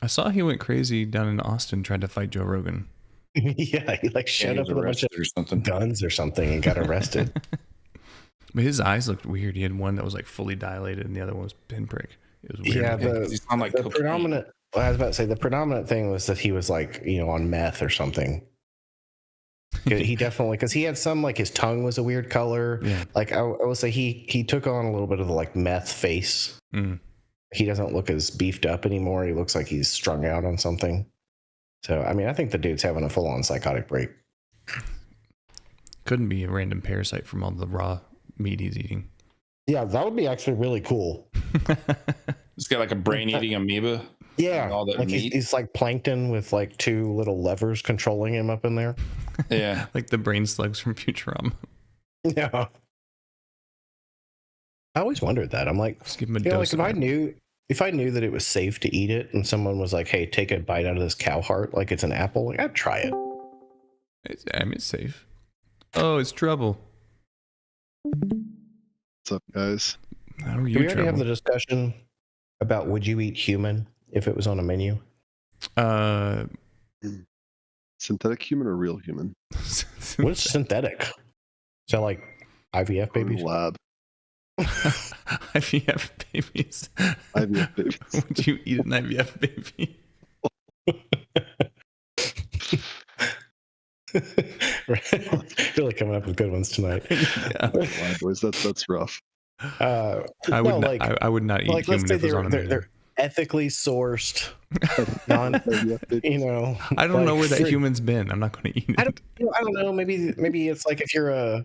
I saw he went crazy down in Austin trying to fight Joe Rogan. Yeah, he like showed up with a bunch of guns or something and got arrested. But his eyes looked weird. He had one that was like fully dilated and the other one was pinprick. It was weird. Yeah, You sound like the cocaine. predominant. Well, I was about to say the predominant thing was that he was like, on meth or something. He definitely, because he had some, like, his tongue was a weird color. Yeah. Like, I will say he took on a little bit of the like meth face. Mm. He doesn't look as beefed up anymore. He looks like he's strung out on something. So, I mean, I think the dude's having a full on psychotic break. Couldn't be a random parasite from all the raw meat he's eating. Yeah, that would be actually really cool. He's got like a brain eating amoeba. Yeah, And all that like meat. he's like plankton with like two little levers controlling him up in there. Yeah. Like the brain slugs from Futurama. Yeah. I always wondered that. I'm like, Just give him a like dose. if I knew that it was safe to eat it, and someone was like, "Hey, take a bite out of this cow heart like it's an apple," like I'd try it. It's safe. Oh, it's Trouble. What's up, guys? How are Do you, we already have Trouble? the discussion about would you eat human if it was on a menu? Synthetic human or real human? What is synthetic? Is that like IVF Or babies? lab. IVF babies. IVF babies. Would you eat an IVF baby? Really coming up with good ones tonight. Yeah. Wow, boys, that's rough. I I would not eat like, human let's say if it was on a menu. they're ethically sourced, non, IVF babies. I don't know like where that free- human's been. I'm not going to eat it. I don't know. Maybe it's like if you're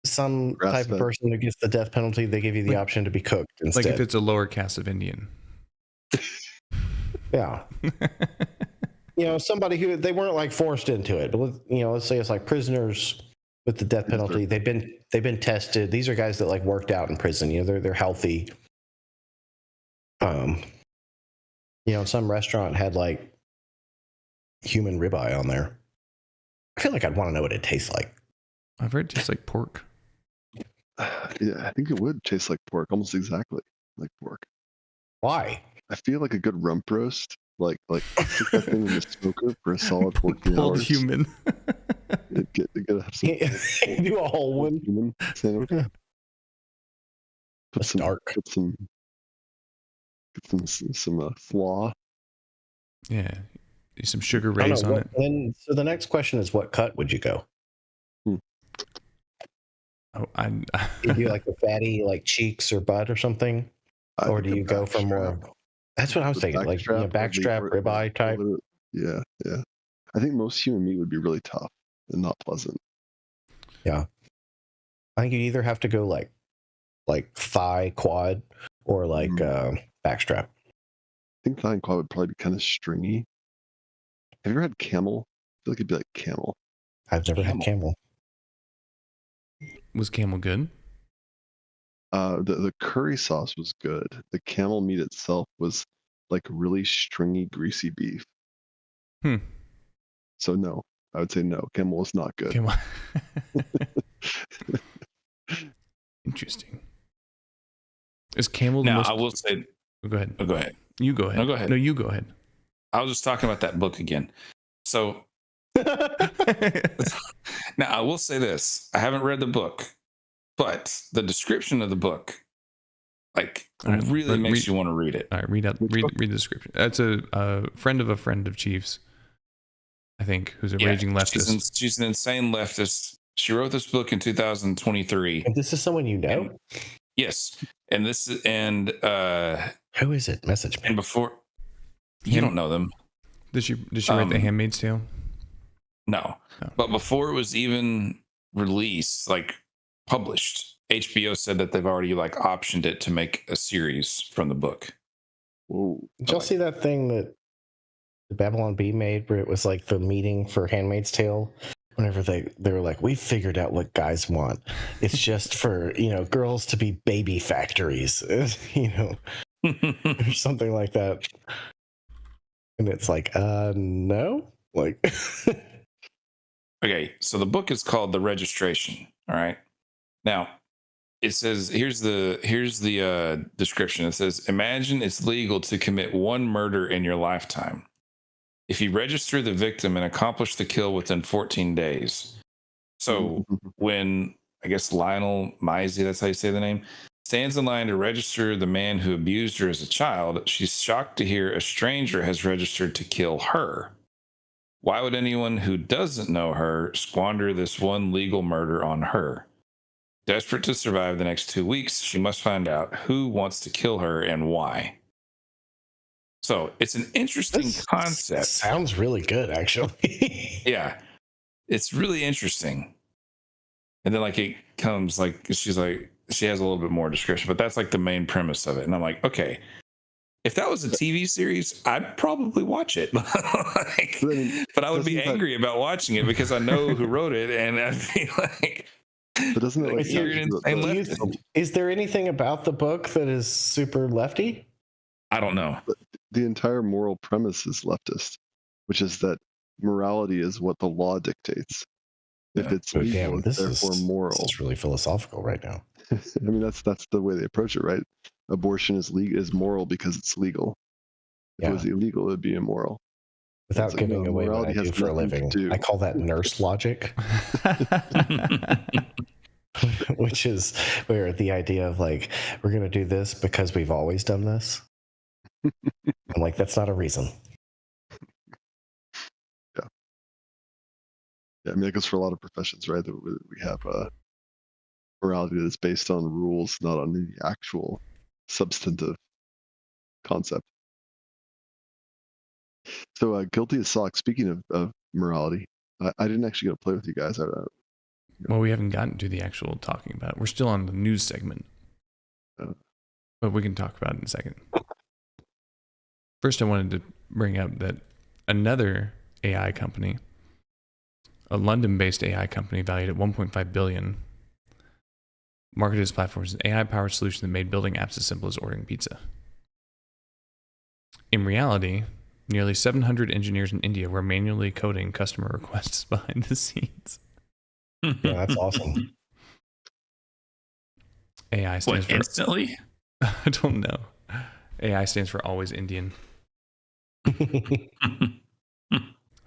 some type of Grass-fed. person who gets the death penalty, they give you the Like- option to be cooked instead. Like if it's a lower caste of Indian. Yeah. Somebody who they weren't like forced into it, but let's say it's like prisoners with the death penalty. They've been tested. These are guys that like worked out in prison. They're healthy. Some restaurant had like human ribeye on there. I feel like I'd want to know what it tastes like. I've heard it tastes like pork. Yeah, I think it would taste like pork, almost exactly like pork. Why? I feel like a good rump roast, like put that thing in the smoker for a solid 14 Pulled hours. human. Get have some Do a whole one. human sandwich. Yeah. Put some dark. Get some flaw. Yeah. Do some sugar I don't rays know, on it. Then, so the next question is, what cut would you go? Oh, Do you like the fatty, like cheeks or butt or something, I or think do a you go for more? backstrap. That's what I was The thinking, like backstrap, or- ribeye type. Yeah. I think most human meat would be really tough and not pleasant. I think you'd either have to go like thigh quad or like backstrap. I think thigh and quad would probably be kind of stringy. Have you ever had camel? I feel like it'd be like camel. I've never had camel. Was camel good? The curry sauce was good. The camel meat itself was like really stringy, greasy beef. Hmm. So no, I would say no. Camel is not good. Camel. Interesting. Is camel the Now, most... I will say, Oh, go ahead. go ahead. You go ahead. No, go ahead. No, you go ahead. I was just talking about that book again. So now I will say this. I haven't read the book, but the description of the book, like, All right, really makes read- you want to read it. All right, read the description. That's a friend of Chief's, I think, who's a raging leftist. She's an insane leftist. She wrote this book in 2023. And this is someone you know? Yes. And this is, Who is it? Message me. and before, you don't know them. Did she write The Handmaid's Tale? No. Oh. But before it was even released, like published, HBO said that they've already like optioned it to make a series from the book. Whoa. Did y'all see that thing that the Babylon Bee made where it was like the meeting for Handmaid's Tale? Whenever they were like, we figured out what guys want. It's just for, girls to be baby factories, or something like that. And it's like, no? Like, Okay, so the book is called The Registration. All right. Now, it says here's the description. It says, imagine it's legal to commit one murder in your lifetime. If you register the victim and accomplish the kill within 14 days. So when I guess Lionel Misey, that's how you say the name, stands in line to register the man who abused her as a child. She's shocked to hear a stranger has registered to kill her. Why would anyone who doesn't know her squander this one legal murder on her? Desperate to survive the next 2 weeks, she must find out who wants to kill her and why. So it's an interesting concept. Sounds really good, actually. Yeah, it's really interesting. And then like it comes like she's like she has a little bit more description, but that's like the main premise of it. And I'm like, okay, if that was a TV series, I'd probably watch it. Like, but I would be angry about watching it because I know who wrote it, and I'd be like, but doesn't it like is there anything about the book that is super lefty? I don't know. The entire moral premise is leftist, which is that morality is what the law dictates. If it's legal, it's therefore moral. This is really philosophical right now. I mean, that's the way they approach it, right? Abortion is moral because it's legal. If it was illegal, it'd be immoral. Without giving away what I do for a living, I call that nurse logic. Which is where the idea of like, we're going to do this because we've always done this. I'm like, that's not a reason. Yeah, I mean, that goes for a lot of professions, right? That we have morality that's based on rules, not on the actual substantive concept. So, Guilty as Sock, speaking of morality, I didn't actually get to play with you guys. Well, we haven't gotten to the actual talking about it. We're still on the news segment. But we can talk about it in a second. First, I wanted to bring up that another AI company, a London-based AI company valued at $1.5 billion, marketed its platform as an AI-powered solution that made building apps as simple as ordering pizza. In reality, nearly 700 engineers in India were manually coding customer requests behind the scenes. Yeah, that's awesome. AI stands for instantly? I don't know. AI stands for always Indian.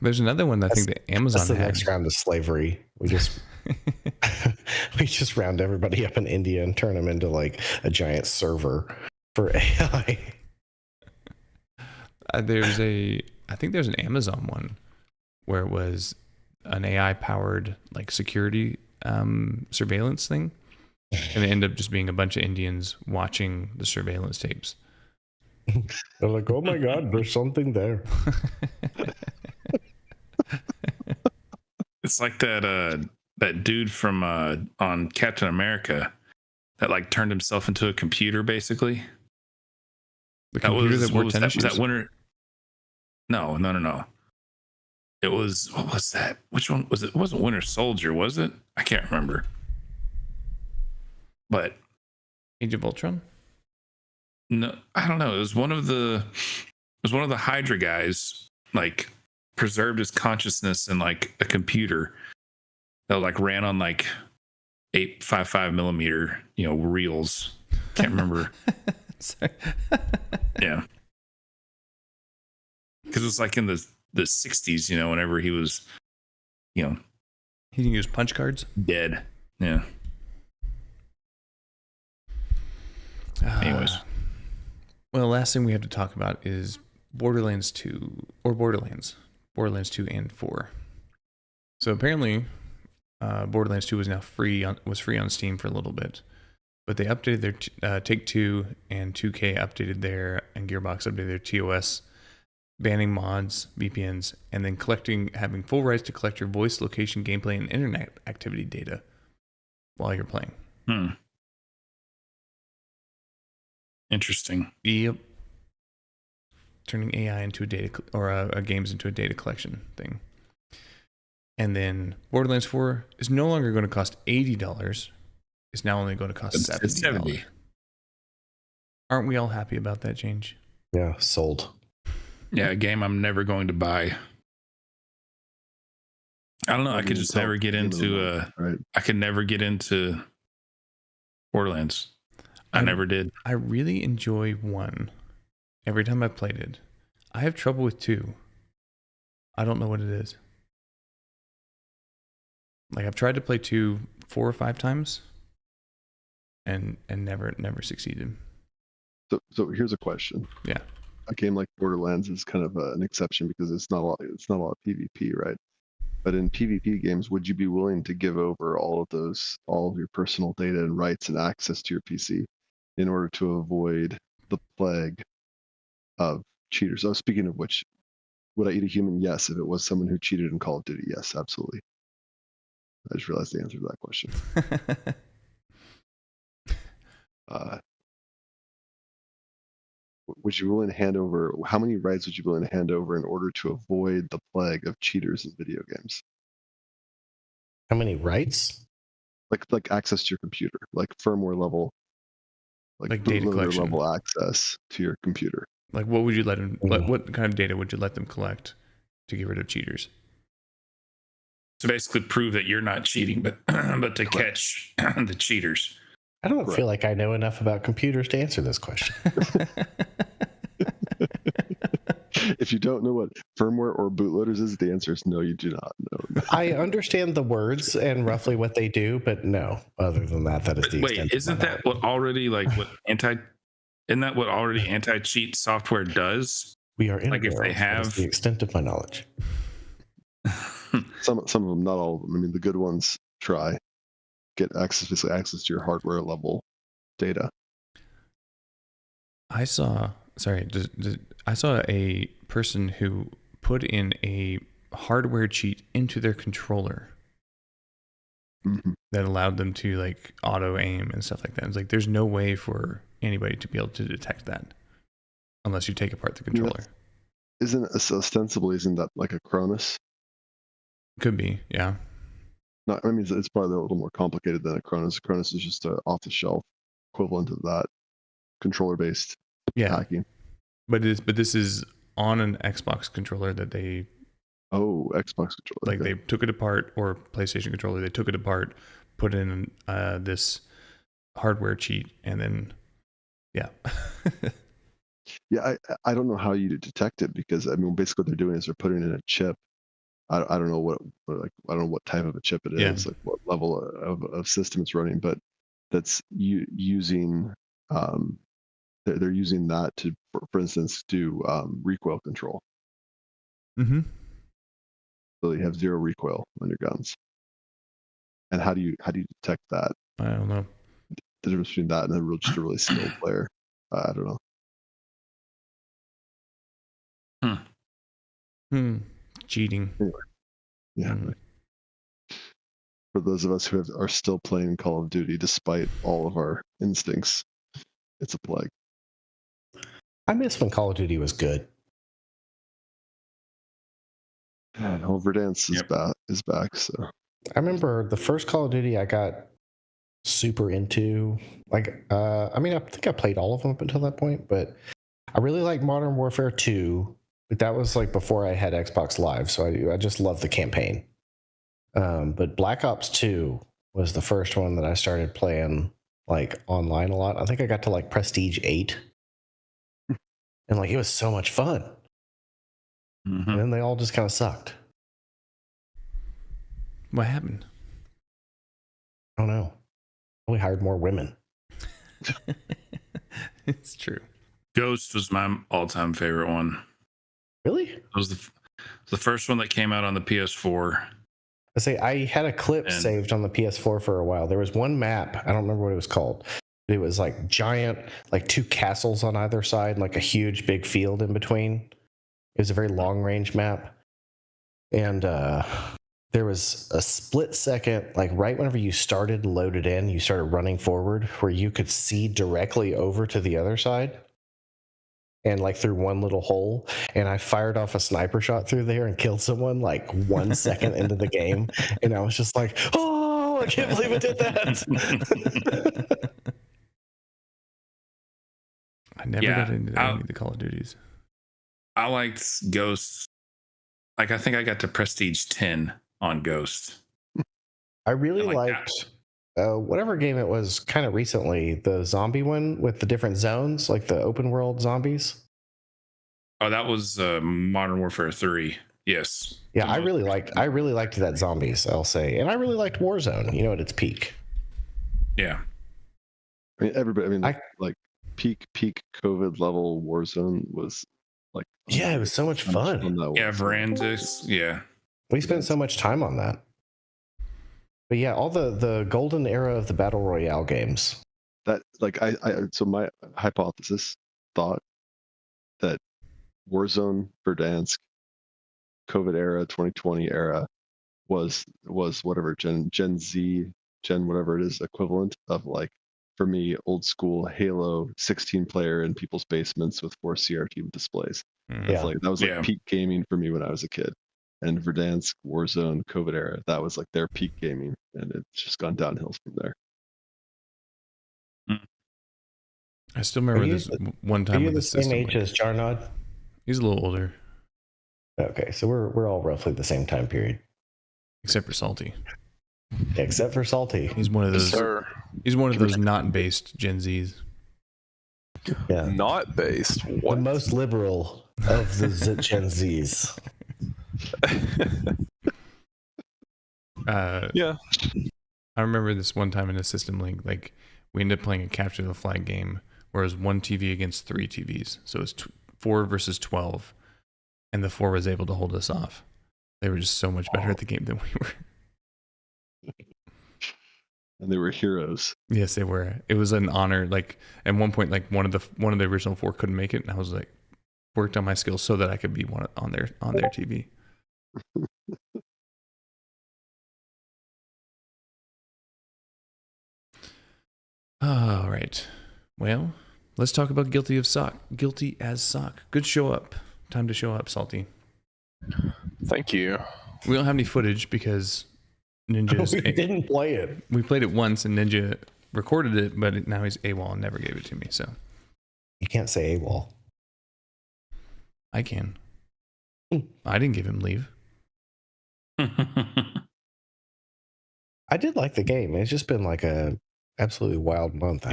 There's another one that I think that Amazon that's the had. Next round of slavery. We just round everybody up in India and turn them into like a giant server for AI. I think there's an Amazon one where it was an AI powered like security surveillance thing, and it ended up just being a bunch of Indians watching the surveillance tapes. They're like, oh my god, there's something there. It's like that dude from on Captain America that like turned himself into a computer, basically. The computer that wore tennis shoes? Was that Winter? No. It was, what was that? Which one was it? It wasn't Winter Soldier, was it? I can't remember. But Age of Ultron? No, I don't know. It was one of the Hydra guys, like preserved his consciousness in like a computer that like ran on like 855 millimeter, reels. Can't remember. Yeah. Because it was like in the 60s, whenever he was, he can use punch cards? Dead. Yeah. Anyways. Well, the last thing we have to talk about is Borderlands 2, or Borderlands 2 and 4. So apparently, Borderlands 2 was now free on Steam for a little bit, but they updated their Take-Two and 2K updated their, and Gearbox updated their TOS, banning mods, VPNs, and then having full rights to collect your voice, location, gameplay, and internet activity data while you're playing. Interesting. Yep. Turning AI into a data or games into a data collection thing. And then Borderlands 4 is no longer going to cost $80. It's now only going to cost $70. Aren't we all happy about that change? Yeah, sold. Yeah, a game I'm never going to buy. I don't know. I could just never get into I could never get into Borderlands. I never did. I really enjoy 1. Every time I've played it. I have trouble with 2. I don't know what it is. Like I've tried to play 2 4 or 5 times, and never succeeded. So here's a question. Yeah. A game like Borderlands is kind of an exception because it's not a lot of PvP, right? But in PvP games, would you be willing to give over all of your personal data and rights and access to your PC in order to avoid the plague of cheaters? Oh, speaking of which, would I eat a human? Yes. If it was someone who cheated in Call of Duty, yes, absolutely. I just realized the answer to that question. Would you willing to hand over? How many rights would you be willing to hand over in order to avoid the plague of cheaters in video games? How many rights? Like access to your computer, like firmware level, Like data bootloader collection. level access to your computer. Like, what would you let them? What kind of data would you let them collect to get rid of cheaters? To basically prove that you're not cheating, but to catch the cheaters. I don't feel like I know enough about computers to answer this question. If you don't know what firmware or bootloaders is, the answer is no, you do not know. I understand the words and roughly what they do, but no. Other than that, that is the Wait, extent. isn't that what already isn't that what already anti-cheat software does? We are in like if they that is have the extent of my knowledge. Some of them, not all of them. I mean, the good ones try get basically access to your hardware level data. I saw a person who put in a hardware cheat into their controller that allowed them to like auto aim and stuff like that. It's like there's no way for anybody to be able to detect that unless you take apart the controller. Isn't that like a Cronus? Could be, yeah. No, I mean it's probably a little more complicated than a Cronus. A Cronus is just an off-the-shelf equivalent of that controller-based hacking. But this is on an Xbox controller that they Xbox controller. Like they took it apart, or PlayStation controller. They took it apart, put in this hardware cheat, and then I don't know how you detect it because I mean basically what they're doing is they're putting in a chip. I don't know what type of a chip it is, like what level of system it's running, but that's using they're using that to, for instance, do recoil control. Mm-hmm. So you have zero recoil on your guns. And how do you detect that? I don't know. The difference between that and just a really skilled player. I don't know. Cheating. Anyway, yeah. For those of us who are still playing Call of Duty despite all of our instincts, it's a plague. I miss when Call of Duty was good. And Overdance is back. So I remember the first Call of Duty I got super into. Like, I mean, I think I played all of them up until that point, but I really liked Modern Warfare 2. But that was like before I had Xbox Live, so I just loved the campaign. But Black Ops 2 was the first one that I started playing like online a lot. I think I got to like Prestige 8. And like it was so much fun. Mm-hmm. And then they all just kind of sucked. What happened? I don't know. We hired more women. It's true. Ghost was my all-time favorite one. Really? It was the first one that came out on the PS4. I had a clip saved on the PS4 for a while. There was one map. I don't remember what it was called. It was like giant, like 2 castles on either side, and like a huge big field in between. It was a very long range map. And there was a split second, like right whenever you started and loaded in, you started running forward where you could see directly over to the other side. And like through one little hole, and I fired off a sniper shot through there and killed someone like 1 second into the game, and I was just like, "Oh, I can't believe it did that!" I never got into any of the Call of Duties. I liked Ghost. Like I think I got to Prestige 10 on Ghost. I really liked whatever game it was kind of recently, the zombie one with the different zones, like the open world zombies. Oh, that was Modern Warfare 3. Yes. Yeah, I really liked that zombies, I'll say. And I really liked Warzone, at its peak. Yeah. I mean, everybody. I mean, I- like peak COVID level Warzone was like. Yeah, it was so much how much fun. that Yeah, was. Verandas. Yeah. We spent so much time on that. But yeah, all the golden era of the battle royale games. That like so my hypothesis thought that Warzone, Verdansk, COVID era, 2020 era was whatever Gen Z, Gen whatever it is equivalent of, like, for me, old school Halo 16 player in people's basements with 4 CRT displays. Mm. Yeah. Like that was like Yeah. peak gaming for me when I was a kid. And Verdansk, Warzone, COVID era, that was like their peak gaming, and it's just gone downhill from there. I still remember Are you this one Are time you with the the same system. age as Jarnod? He's a little older, Okay, so we're all roughly the same time period, except for Salty. except for Salty. He's one of those. Sir, He's one of those not based Gen Zs. Yeah, not based. the What? most liberal of the Gen Zs. Yeah. I remember this one time in a system link, like we ended up playing a capture the flag game where it was 1 TV against 3 TVs. So it was 4 versus 12, and the 4 was able to hold us off. They were just so much better at the game than we were. And they were heroes. Yes, they were. It was an honor. Like at one point, like one of the original 4 couldn't make it, and I was like, worked on my skills so that I could be one on their TV. All right. Well, let's talk about Guilty as Sock. Good show up. Time to show up, Salty. Thank you. We don't have any footage because Ninja's. We didn't play it. We played it once and Ninja recorded it, but now he's AWOL and never gave it to me. So You can't say AWOL. I can. I didn't give him leave. I did like the game. It's just been like a absolutely wild month. I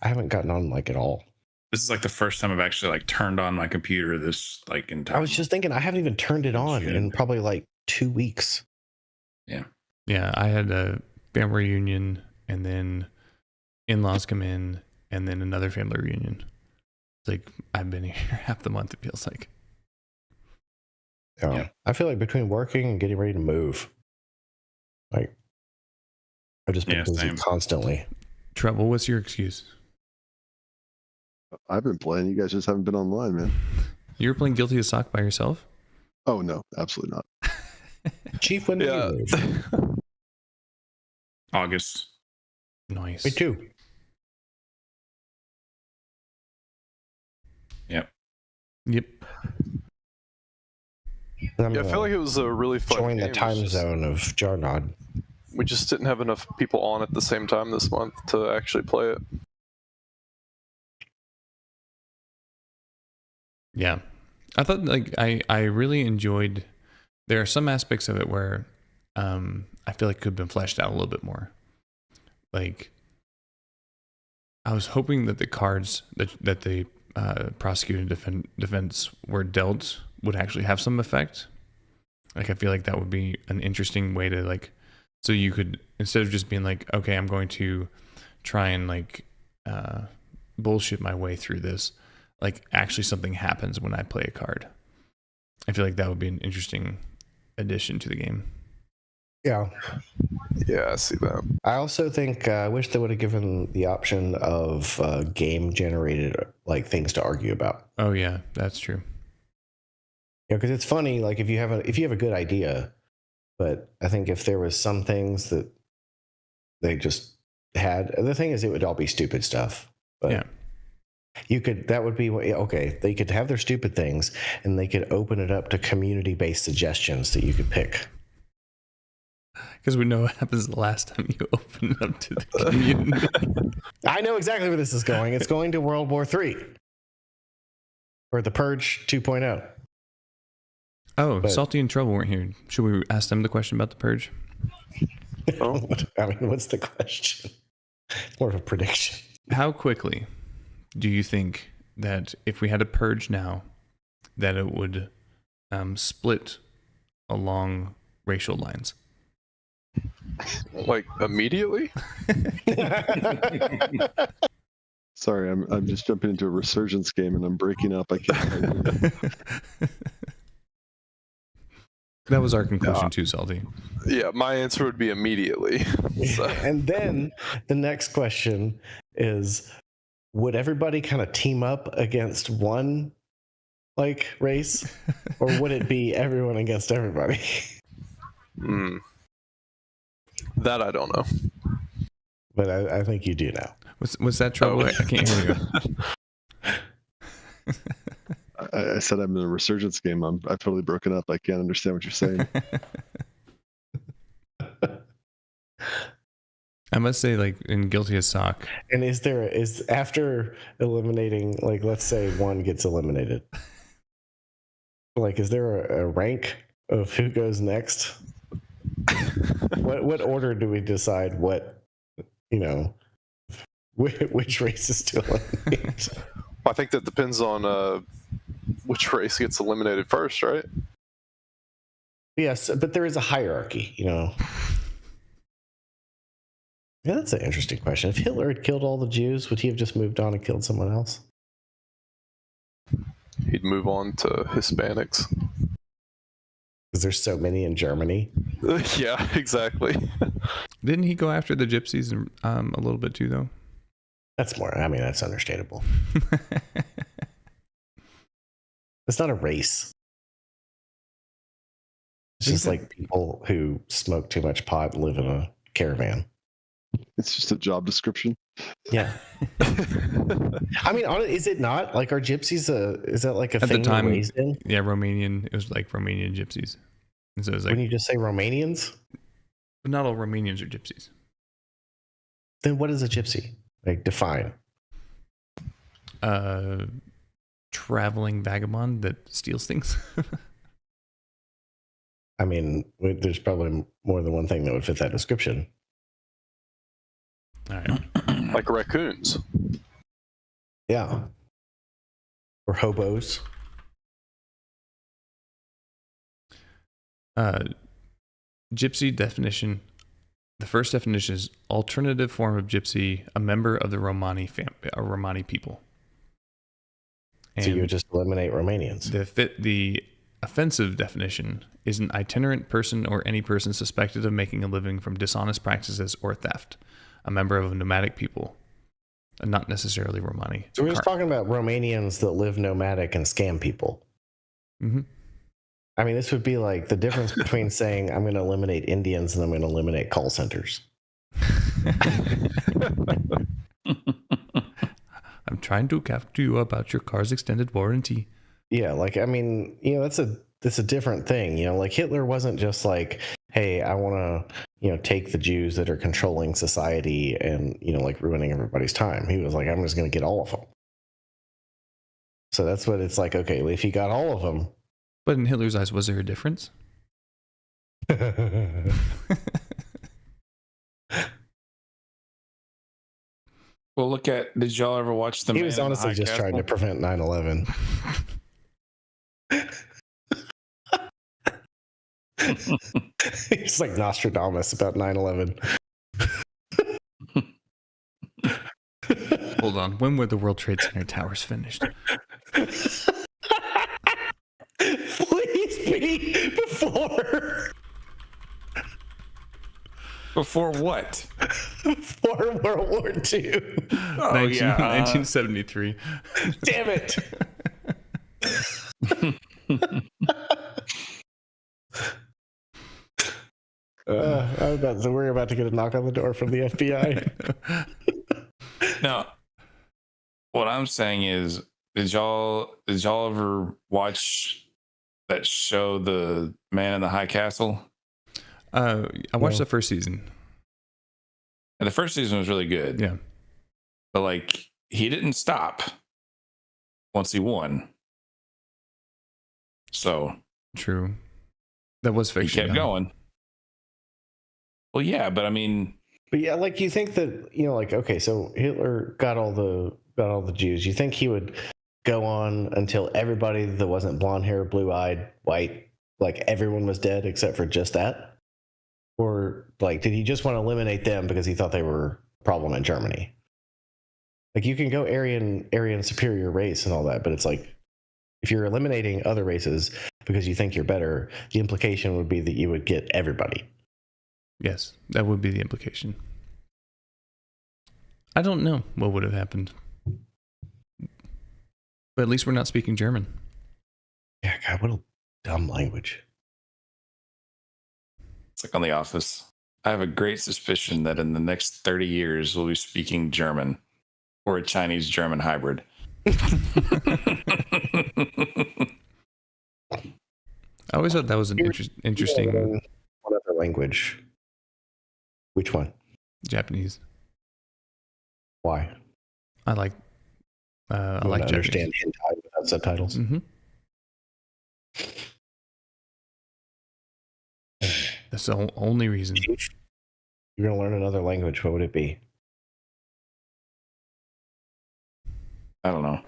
haven't gotten on like at all. This is like the first time I've actually like turned on my computer this like entire. I was just thinking I haven't even turned it on in probably like 2 weeks. Yeah, I had a family reunion and then in-laws come in and then another family reunion. It's like I've been here half the month, it feels like. Yeah. I feel like between working and getting ready to move, like I've just been busy same. constantly. Trouble, what's your excuse? I've been playing. You guys just haven't been online, man. You were playing Guilty as Sock by yourself? Oh no, absolutely not. Chief, when did Yeah. you move? August. Nice. Me too. Yep. I'm Yeah, I feel like it was a really fun join game. the time zone of Jarnod. We just didn't have enough people on at the same time this month to actually play it. Yeah. I thought like I really enjoyed, there are some aspects of it where I feel like could have been fleshed out a little bit more. Like I was hoping that the cards that the prosecuting defense were dealt would actually have some effect. Like I feel like that would be an interesting way to like, so you could, instead of just being like, okay, I'm going to try and like bullshit my way through this, like actually something happens when I play a card. I feel like that would be an interesting addition to the game. Yeah. Yeah, I see that. I also think I wish they would have given the option of game generated like things to argue about. Oh yeah, that's true. Yeah, because it's funny. Like if you have a good idea, but I think if there was some things that they just had, the thing is, it would all be stupid stuff. But Yeah. that would be okay. They could have their stupid things, and they could open it up to community-based suggestions that you could pick. Because we know what happens the last time you open it up to the community. I know exactly where this is going. It's going to World War III or the Purge 2.0. Oh, But- Salty and Trouble weren't here. Should we ask them the question about the purge? Oh. I mean, what's the question? It's more of a prediction. How quickly do you think that if we had a purge now, that it would split along racial lines? Like immediately? Sorry, I'm just jumping into a resurgence game and I'm breaking up. I can't. That was our conclusion too, Salty. Yeah, my answer would be immediately. So, And then the next question is, would everybody kind of team up against one like race, or would it be everyone against everybody? that I don't know. But I think you do now. What's that trouble? Oh. I can't hear you. I said I'm in a resurgence game. I've totally broken up. I can't understand what you're saying. I must say, like in Guilty as Sock. And is after eliminating, like, let's say one gets eliminated, like, is there a rank of who goes next? What order do we decide what, which races to eliminate? I think that depends on which race gets eliminated first, right? Yes, but there is a hierarchy, Yeah, that's an interesting question. If Hitler had killed all the Jews, would he have just moved on and killed someone else? He'd move on to Hispanics. Because there's so many in Germany. Yeah, exactly. Didn't he go after the gypsies a little bit too, though? That's understandable. It's not a race. It's just like people who smoke too much pot and live in a caravan. It's just a job description. Yeah. Is it not? Like, are gypsies is that like a At thing the time, we're raised in? Yeah, Romanian. It was like Romanian gypsies. And so it was like, When you just say Romanians, but not all Romanians are gypsies. then what is a gypsy? Like, define. Traveling vagabond that steals things. There's probably more than one thing that would fit that description. All right. Like raccoons. Yeah. Or hobos. Gypsy definition. The first definition is alternative form of gypsy, a member of the Romani people. And So you would just eliminate Romanians. the offensive definition is an itinerant person or any person suspected of making a living from dishonest practices or theft, a member of a nomadic people, and not necessarily Romani. So we're just talking about Romanians that live nomadic and scam people. Mm-hmm. This would be like the difference between saying I'm going to eliminate Indians and I'm going to eliminate call centers. I'm trying to talk to you about your car's extended warranty. Yeah, that's a different thing. Like Hitler wasn't just like, hey, I want to, take the Jews that are controlling society and, like ruining everybody's time. He was like, I'm just going to get all of them. So that's what it's like. Okay, if you got all of them. But in Hitler's eyes, was there a difference? Well, did y'all ever watch He was honestly just trying to prevent 9/11. He's like Nostradamus about 9/11. Hold on. When were the World Trade Center towers finished? Please be before. Before what? Before World War II. Oh, 1973. Damn it. We're about to get a knock on the door from the FBI. No. What I'm saying is, did y'all ever watch that show, The Man in the High Castle? I watched the first season. And the first season was really good. Yeah. But he didn't stop once he won. So True. That was he fiction. kept going. Well, yeah, but But yeah, like you think that, okay, so Hitler got all the Jews. You think he would go on until everybody that wasn't blonde hair, blue eyed, white, like everyone was dead except for just that? Or like, did he just want to eliminate them because he thought they were a problem in Germany? Like, you can go Aryan superior race and all that, but it's like, if you're eliminating other races because you think you're better, the implication would be that you would get everybody. Yes, that would be the implication. I don't know what would have happened. But at least we're not speaking German. Yeah, God, what a dumb language. It's like on The Office. I have a great suspicion that in the next 30 years, we'll be speaking German or a Chinese-German hybrid. I always thought that was an interesting One other language. Which one? Japanese. Why? I like I like to understand hentai without subtitles. Mm-hmm. That's the only reason. You're going to learn another language. What would it be? I don't know.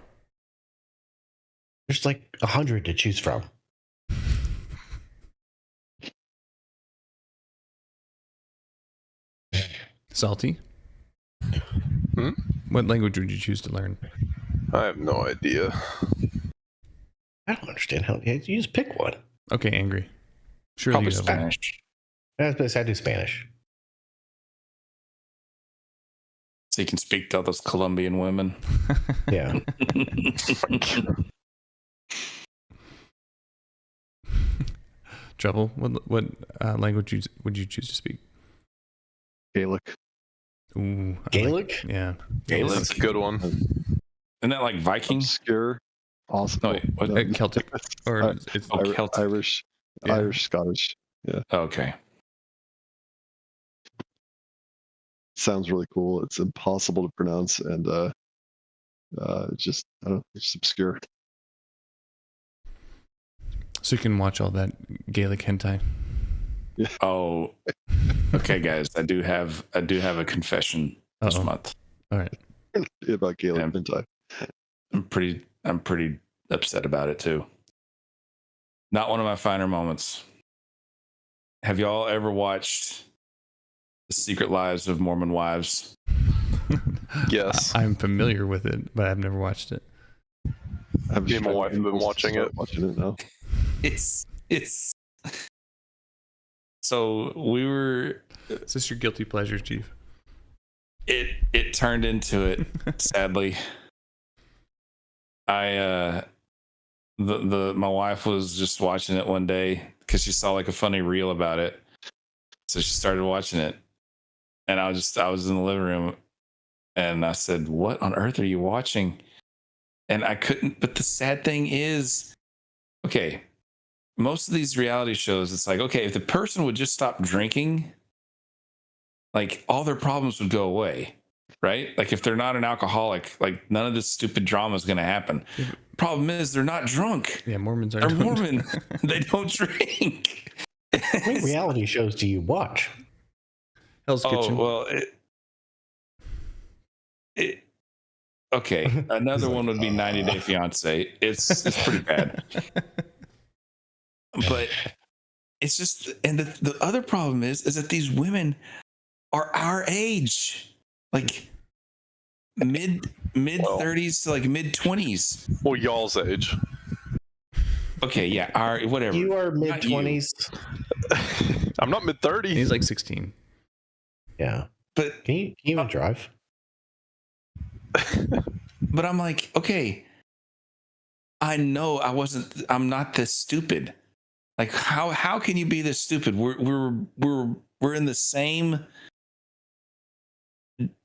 There's like 100 to choose from. Salty? Hmm? What language would you choose to learn? I have no idea. I don't understand how you just pick one. Okay, angry. Surely Probably you have one. Spanish. I do Spanish. So you can speak to all those Colombian women. Yeah. Trouble. What language would you choose to speak? Gaelic. Ooh, Gaelic? Yeah. Gaelic? That's a good one. Isn't that like Viking? Obscure. Awesome. No, wait, what? Celtic. Or it's Oh, Celtic. Irish. Yeah. Irish, Scottish. Yeah. Okay. Sounds really cool. It's impossible to pronounce, and just I don't know, it's just obscure. so you can watch all that Gaelic hentai. Oh, okay, guys. I do have a confession this Uh-oh. month. All right. About Gaelic Yeah. hentai. I'm pretty upset about it too. Not one of my finer moments. Have y'all ever watched The Secret Lives of Mormon Wives? Yes. I'm familiar with it, but I've never watched it. Me and my wife have been watching it. Watching it now. It's so we were Is this your guilty pleasure, Chief? it turned into it, sadly. My wife was just watching it one day because she saw like a funny reel about it. So she started watching it. And I was in the living room and I said, "What on earth are you watching?" And I couldn't, but the sad thing is, okay, most of these reality shows, it's like, okay, if the person would just stop drinking, like all their problems would go away, right? Like if they're not an alcoholic, like none of this stupid drama is going to happen. Problem is, they're not drunk. Yeah, Mormons are. They're Mormon. They don't drink. What reality shows do you watch? Hell's Kitchen. Oh, well, okay. Another one would be 90 Day Fiance. It's pretty bad. But it's just, and the other problem is that these women are our age, like mid 30s to like mid 20s. Well, y'all's age. Okay, yeah, our whatever. You are Not you. mid-20s. I'm not mid 30. He's like 16. Yeah. But Can you even drive? but I'm like, okay, I know I'm not this stupid. Like how can you be this stupid? We're in the same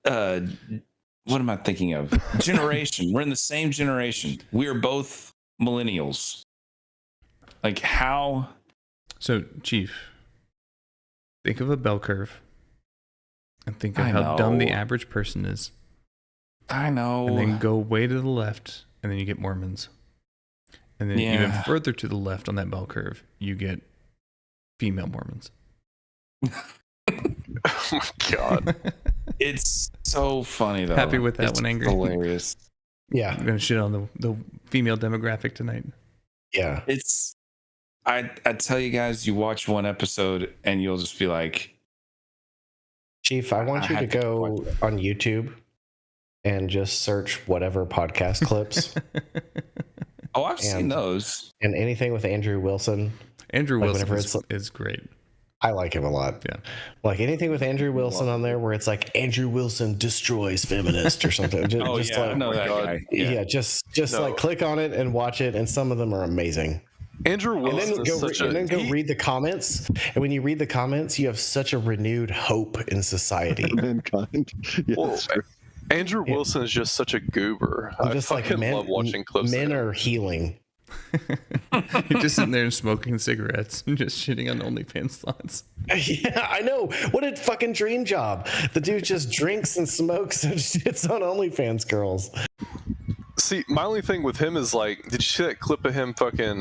what am I thinking of? Generation. We're in the same generation. We are both millennials. Like how? So, Chief, think of a bell curve and think of I how dumb the know. average person is. I know. And then go way to the left, and then you get Mormons. And then even Yeah. further to the left on that bell curve, you get female Mormons. Oh my god. It's so funny though. Happy with that It's one, Angry? Hilarious. Yeah. I'm going to shit on the female demographic tonight. Yeah. It's I tell you guys, you watch one episode and you'll just be like, Chief, I want you to had to go watch it. on YouTube and just search whatever podcast clips Oh, I've seen And- those. and anything with Andrew Wilson. Andrew Like, Wilson whenever is great. I like him a lot. Yeah. Like anything with Andrew Wilson on there where it's like Andrew Wilson destroys feminist or something. Just, Oh just yeah, I like, know that God. guy. yeah, just No. like click on it and watch it, and some of them are amazing. Andrew And Wilson then is go, such and then go he- read the comments. And when you read the comments, you have such a renewed hope in society. Mankind. Yeah, Well, that's true. Andrew Wilson is just such a goober. I'm I just like fucking love watching clips. men of him. are healing. You're just sitting there and smoking cigarettes and just shitting on OnlyFans slots. Yeah, I know. What a fucking dream job. The dude just drinks and smokes and shits on OnlyFans girls. See, my only thing with him is like, did you see that clip of him fucking?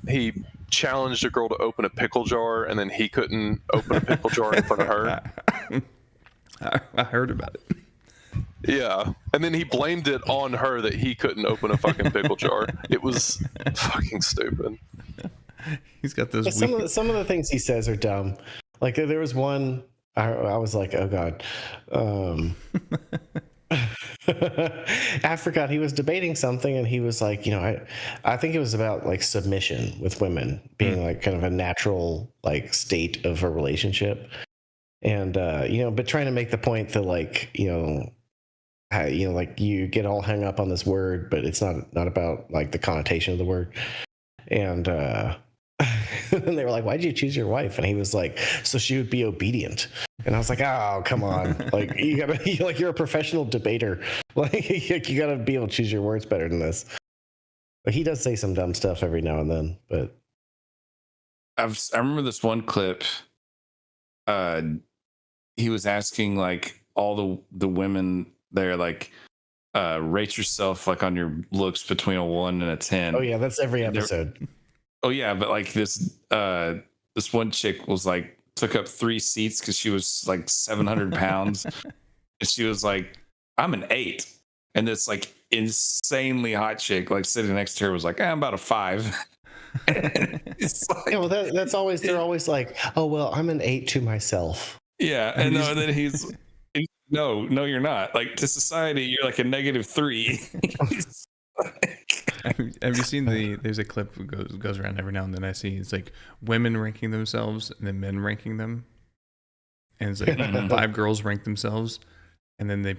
He challenged a girl to open a pickle jar, and then he couldn't open a pickle jar in front of her. I heard about it. Yeah, and then he blamed it on her that he couldn't open a fucking pickle jar. It was fucking stupid. He's got those. But some of the things he says are dumb. Like there was one I was like, oh god. I forgot he was debating something, and he was like, I think it was about like submission with women being like kind of a natural like state of a relationship, and but trying to make the point that like like you get all hung up on this word, but it's not about like the connotation of the word, and and they were like, why'd you choose your wife? And he was like, so she would be obedient. And I was like, oh, come on. Like you're a professional debater. Like you gotta be able to choose your words better than this. But he does say some dumb stuff every now and then, but I remember this one clip. He was asking like all the women there, like, rate yourself like on your looks between a 1 and a 10. oh yeah, that's every episode. Oh yeah, but like this one chick was like took up 3 seats because she was like 700 pounds, and she was like, "I'm an 8," and this like insanely hot chick like sitting next to her was like, "I'm about a 5." It's like, Yeah, well, that's always they're always like, oh well, I'm an 8 to myself. yeah, and then he's no, you're not. Like to society, you're like a -3. He's like- Have you seen there's a clip that goes around every now and then I see, it's like women ranking themselves and then men ranking them, and it's like 5 girls rank themselves, and then they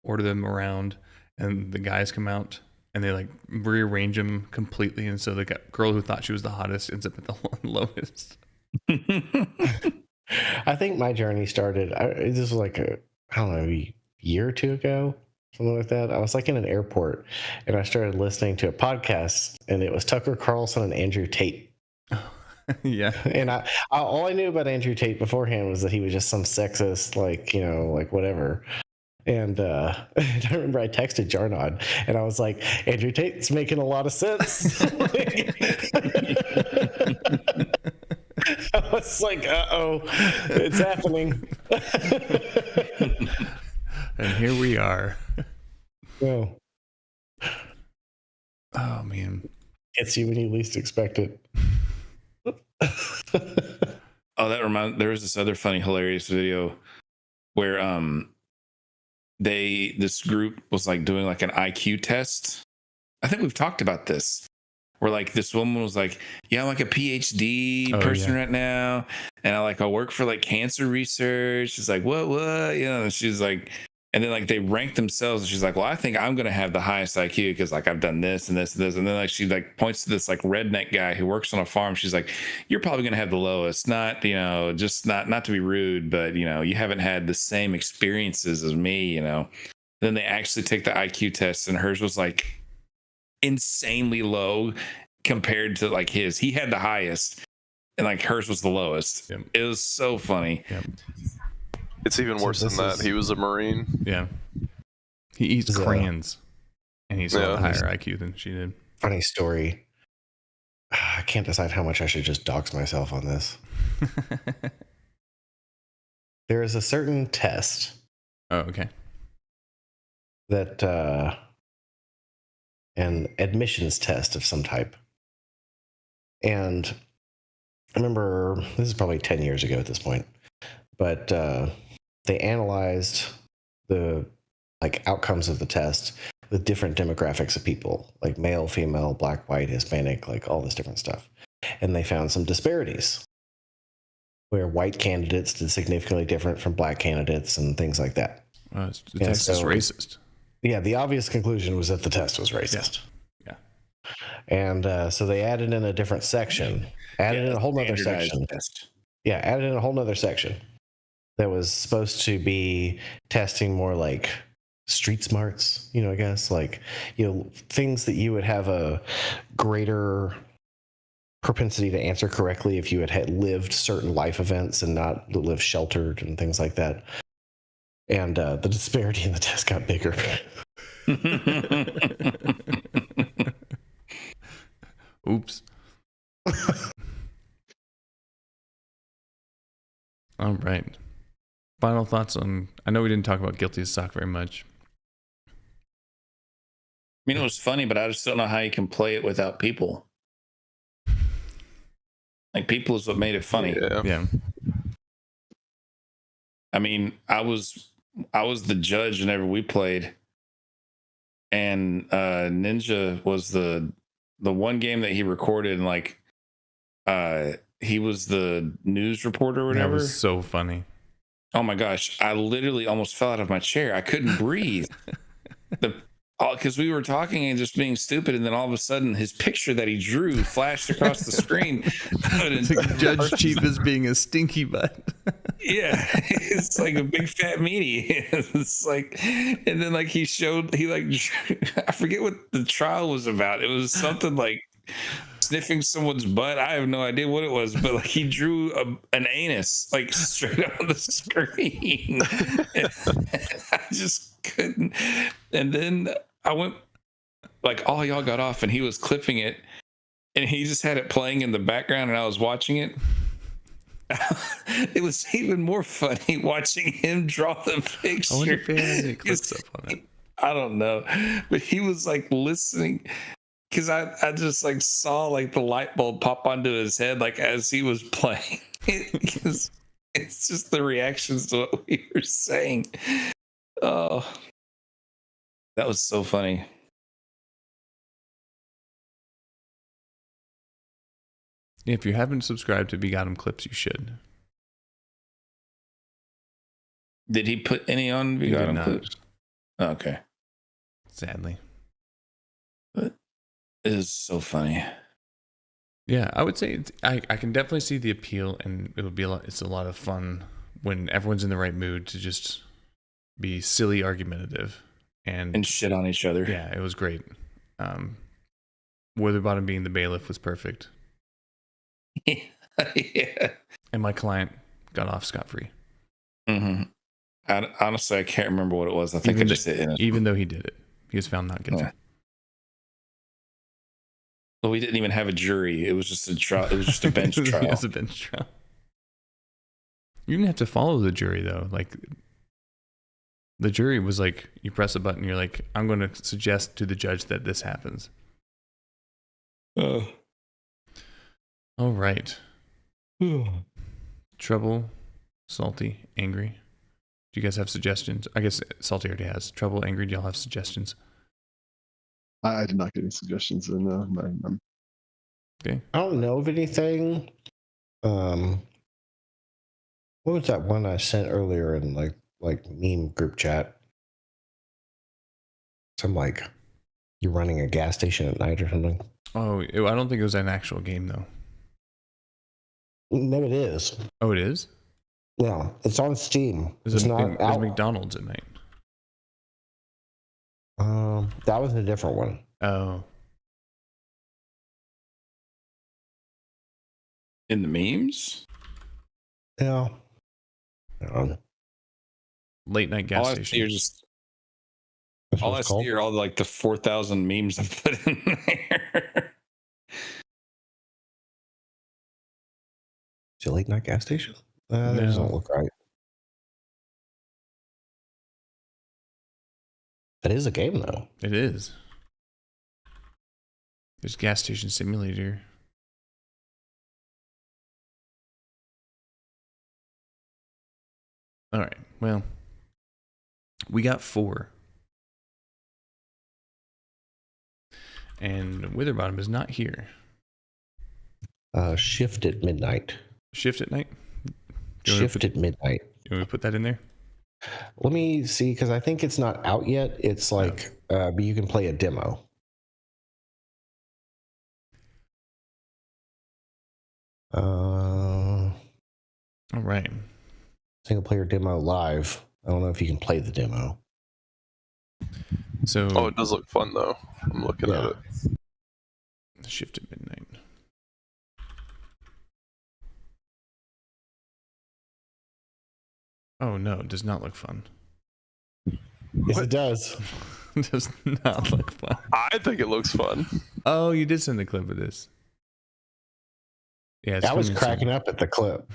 order them around, and the guys come out and they like rearrange them completely, and so the girl who thought she was the hottest ends up at the lowest. I think my journey started. This was like I don't know, a year or two ago, something like that. I was like in an airport, and I started listening to a podcast, and it was Tucker Carlson and Andrew Tate. Yeah. And I all I knew about Andrew Tate beforehand was that he was just some sexist, like like whatever. And I remember I texted Jarnod, and I was like, Andrew Tate's making a lot of sense. I was like, uh-oh, it's happening. And here we are. No, Oh man. hits you when you least expect it. Oh, there was this other funny, hilarious video where this group was like doing like an IQ test. I think we've talked about this. Where like this woman was like, yeah, I'm like a PhD person right now, and I work for like cancer research. She's like, what, and she's like, and then like they rank themselves, and she's like, well, I think I'm gonna have the highest IQ because like I've done this and this and this, and then like she like points to this like redneck guy who works on a farm. She's like, you're probably gonna have the lowest, not just not to be rude, but you haven't had the same experiences as me, Then they actually take the IQ test, and hers was like insanely low compared to like his. He had the highest, and like hers was the lowest. Yep. It was so funny. Yep. It's even So worse than this that. is- He was a Marine. Yeah. He eats So- crayons, and he's got Yeah. a higher IQ than she did. Funny story. I can't decide how much I should just dox myself on this. There is a certain test Oh, okay. that an admissions test of some type. And I remember this is probably 10 years ago at this point, but they analyzed the like outcomes of the test with different demographics of people, like male, female, black, white, Hispanic, like all this different stuff. And they found some disparities where white candidates did significantly different from black candidates and things like that. The test is racist. Yeah, the obvious conclusion was that the test was racist. Yeah. And so they added in a different section, added in a whole nother section. Test. Yeah, added in a whole nother section that was supposed to be testing more like street smarts, I guess, like, things that you would have a greater propensity to answer correctly if you had lived certain life events and not lived sheltered and things like that. And the disparity in the test got bigger. Oops. All right. Final thoughts on... I know we didn't talk about Guilty as Sock very much. I mean, it was funny, but I just don't know how you can play it without people. Like, people is what made it funny. Yeah. I mean, I was the judge whenever we played, and Ninja was the one game that he recorded, and like he was the news reporter or whatever. That was so funny. Oh my gosh, I literally almost fell out of my chair. I couldn't breathe. Because we were talking and just being stupid, and then all of a sudden his picture that he drew flashed across the screen. Judge Chief is being a stinky butt. Yeah, it's like a big fat meaty. It's like, and then like I forget what the trial was about. It was something like sniffing someone's butt. I have no idea what it was, but like he drew an anus like straight on the screen. I just couldn't. And then I went, like, all y'all got off and he was clipping it and he just had it playing in the background and I was watching it. It was even more funny watching him draw the picture. I wonder if he has any clips up on it. I don't know, but he was like listening because I just like saw like the light bulb pop onto his head like as he was playing. It's just the reactions to what we were saying. Oh, that was so funny. If you haven't subscribed to VGotM Clips, you should. Did he put any on He did VGotM not. Clips? Oh, okay. Sadly. But it is so funny. Yeah, I would say I can definitely see the appeal, and it's a lot of fun when everyone's in the right mood to just be silly argumentative and shit on each other. Yeah, it was great. Witherbottom being the bailiff was perfect. Yeah. And my client got off scot-free. Mm-hmm. Honestly, I can't remember what it was. I think I just hit in it. Even though he did it, he was found not guilty. Yeah. Well, we didn't even have a jury. It was just a trial. It was just a bench trial. It was a bench trial. You didn't have to follow the jury though. Like the jury was like, you press a button, you're like, I'm going to suggest to the judge that this happens. Oh. All right. Trouble, Salty, Angry. Do you guys have suggestions? I guess Salty already has. Trouble, Angry, do y'all have suggestions? I did not get any suggestions, and Okay. I don't know of anything. What was that one I sent earlier in like meme group chat? Some like you're running a gas station at night or something. Oh, I don't think it was an actual game though. No, it is. Oh, it is? Yeah, it's on Steam. There's It's not there's out. McDonald's at night. That was a different one. Oh. In the memes? Yeah. Late night gas All I station. see are just That's all what I it's called? see are all like the 4,000 memes I put in there. Is it late night gas station? That No. doesn't look right. That is a game though. It is. There's gas station simulator. All right. Well, we got 4. And Witherbottom is not here. Shift at midnight. Shift at night? Shift at midnight. You want me to put that in there? Let me see, because I think it's not out yet. It's like, but you can play a demo. All right. Single player demo live. I don't know if you can play the demo. So, Oh, it does look fun though. I'm looking at it. Shift at midnight. Oh no, it does not look fun. Yes, it does. It does not look fun. I think it looks fun. Oh, you did send a clip of this. Yeah, it's I was coming cracking soon. up at the clip.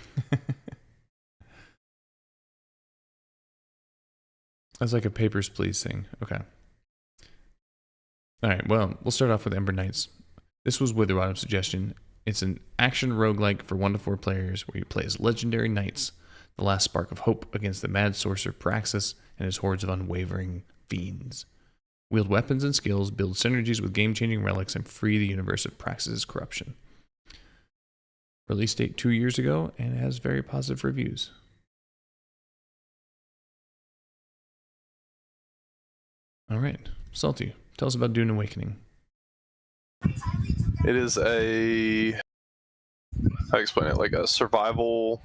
That's like a Papers, Please thing. Okay. All right, well, we'll start off with Ember Knights. This was Witherbottom's suggestion. It's an action roguelike for 1 to 4 players where you play as legendary knights, the last spark of hope against the mad sorcerer Praxis and his hordes of unwavering fiends. Wield weapons and skills, build synergies with game-changing relics, and free the universe of Praxis' corruption. Release date 2 years ago, and it has very positive reviews. All right, Salty, tell us about Dune Awakening. It is a, how do I explain it, like a survival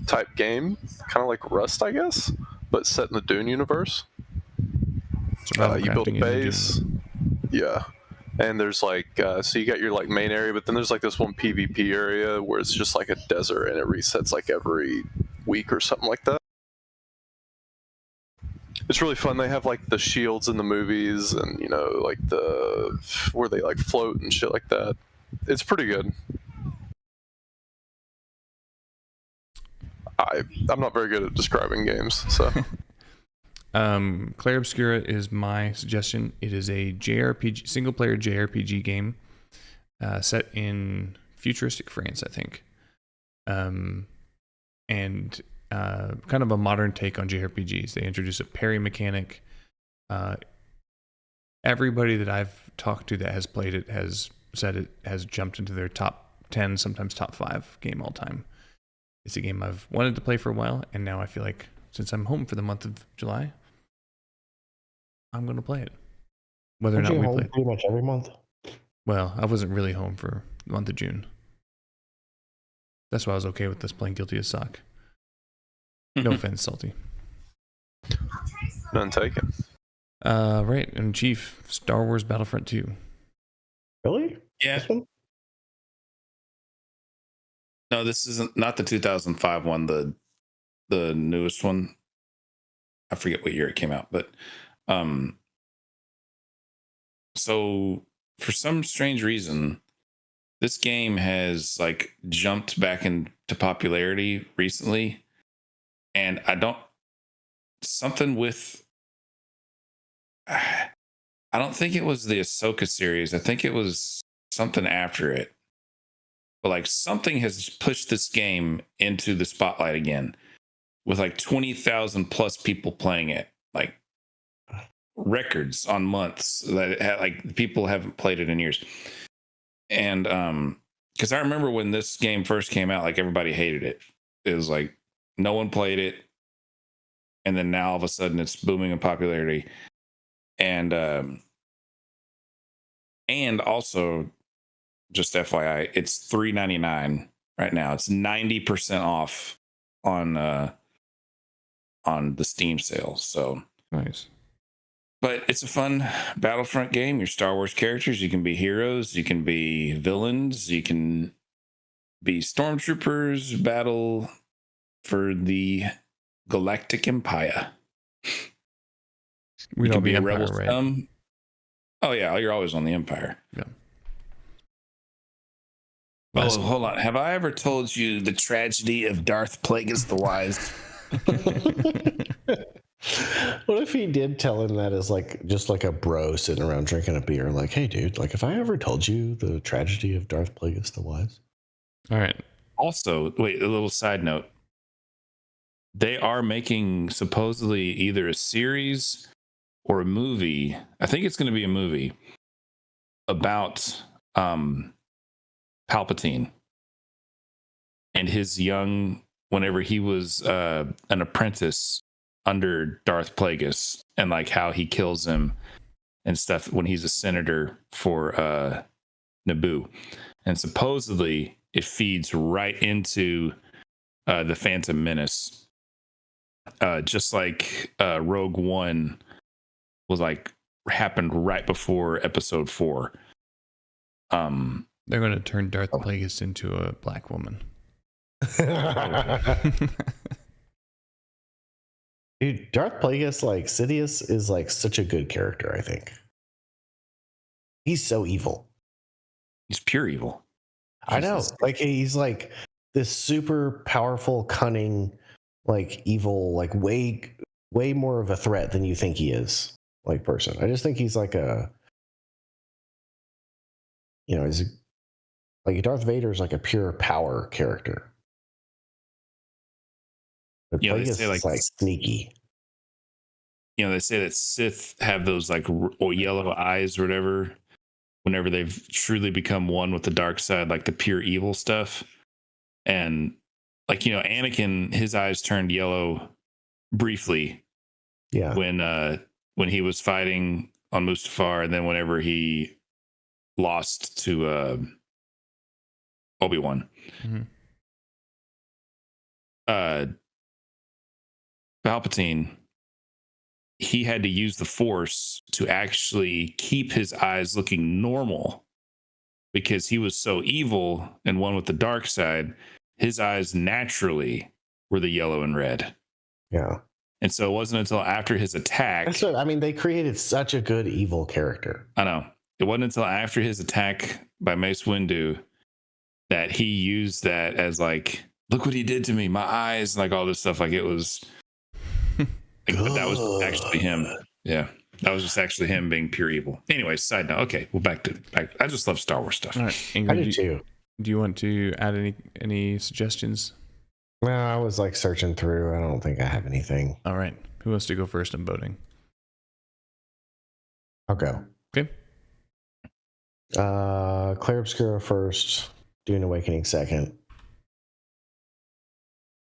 type game, kind of like Rust, I guess, but set in the Dune universe. You build a base, yeah, and there's like, so you got your like main area, but then there's like this one PvP area where it's just like a desert and it resets like every week or something like that. It's really fun. They have like the shields in the movies, and you know, like the where they like float and shit like that. It's pretty good. I'm not very good at describing games, so. Clair Obscura is my suggestion. It is a JRPG, single-player JRPG game set in futuristic France, I think, and kind of a modern take on JRPGs. They introduce a parry mechanic. Everybody that I've talked to that has played it has said it has jumped into their top 10, sometimes top 5 game all time. It's a game I've wanted to play for a while, and now I feel like since I'm home for the month of July, I'm going to play it. Whether or not we play pretty much every month. Well, I wasn't really home for the month of June. That's why I was okay with this playing Guilty as Sock. No offense, Salty. None taken. Right, and Chief, Star Wars Battlefront 2. Really? Yeah. This one? No, this isn't not the 2005 one. The newest one. I forget what year it came out, but so for some strange reason, this game has like jumped back into popularity recently, and I don't think it was the Ahsoka series. I think it was something after it. But like something has pushed this game into the spotlight again with like 20,000 plus people playing it, like records on months that it had, like people haven't played it in years. And because I remember when this game first came out, like everybody hated it. It was like no one played it. And then now all of a sudden it's booming in popularity. And also, just FYI, it's $3.99 right now. It's 90% off on the Steam sale. So Nice. But it's a fun Battlefront game. Your Star Wars characters, you can be heroes, you can be villains, you can be stormtroopers, battle for the Galactic Empire. We You don't can be be a Empire, rebel right? scum. Oh yeah, you're always on the Empire. Yeah. Oh, hold on. Have I ever told you the tragedy of Darth Plagueis the Wise? What if he did tell him that as like just like a bro sitting around drinking a beer, like, hey dude, like if I ever told you the tragedy of Darth Plagueis the Wise? All right. Also, wait, a little side note. they are making supposedly either a series or a movie. I think it's going to be a movie about Palpatine and his whenever he was an apprentice under Darth Plagueis, and like how he kills him and stuff when he's a senator for Naboo. And supposedly it feeds right into the Phantom Menace, just like Rogue One was like happened right before Episode 4. They're going to turn Darth Plagueis into a black woman. Dude, Darth Plagueis, like Sidious, is like such a good character. I think he's so evil. He's pure evil. I know, like he's like this super powerful, cunning, like evil, like way more of a threat than you think he is. Like person, I just think he's like he's like Darth Vader's like a pure power character. But You know, they Plagueis say is like sneaky. You know, they say that Sith have those like yellow eyes or whatever whenever they've truly become one with the dark side, like the pure evil stuff. And like, you know, Anakin, his eyes turned yellow briefly. Yeah. When he was fighting on Mustafar, and then whenever he lost to Obi-Wan. Mm-hmm. Palpatine, he had to use the Force to actually keep his eyes looking normal because he was so evil and one with the dark side. His eyes naturally were the yellow and red. Yeah. And so it wasn't until after his attack. That's what I mean. They created such a good evil character. I know. It wasn't until after his attack by Mace Windu that he used that as like, look what he did to me, my eyes, like all this stuff. Like it was. But that was actually him. Yeah, that was just actually him being pure evil. Anyway, side note. Okay, well, back. I just love Star Wars stuff. All right, Ingrid, I do too. Do you want to add any suggestions? No, I was like searching through. I don't think I have anything. All right, who wants to go first in voting? I'll go. Okay. Claire Obscura first. Dune Awakening second.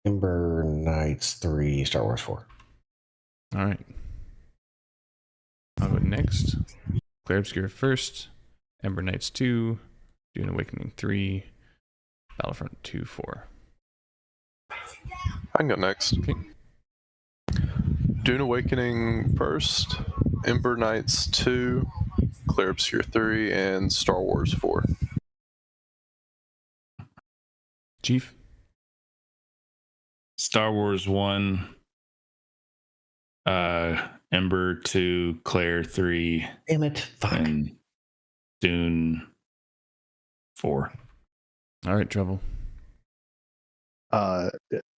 Ember Knights 3. Star Wars 4. All right. I'll go next. Claire Obscura first. Ember Knights 2. Dune Awakening 3. Battlefront 2, 4. I can go next. Okay. Dune Awakening first. Ember Knights 2. Claire Obscura 3. And Star Wars 4. Chief? Star Wars 1. Ember 2, Claire 3. Damn it. Fuck. And Dune 4. All right, Trouble.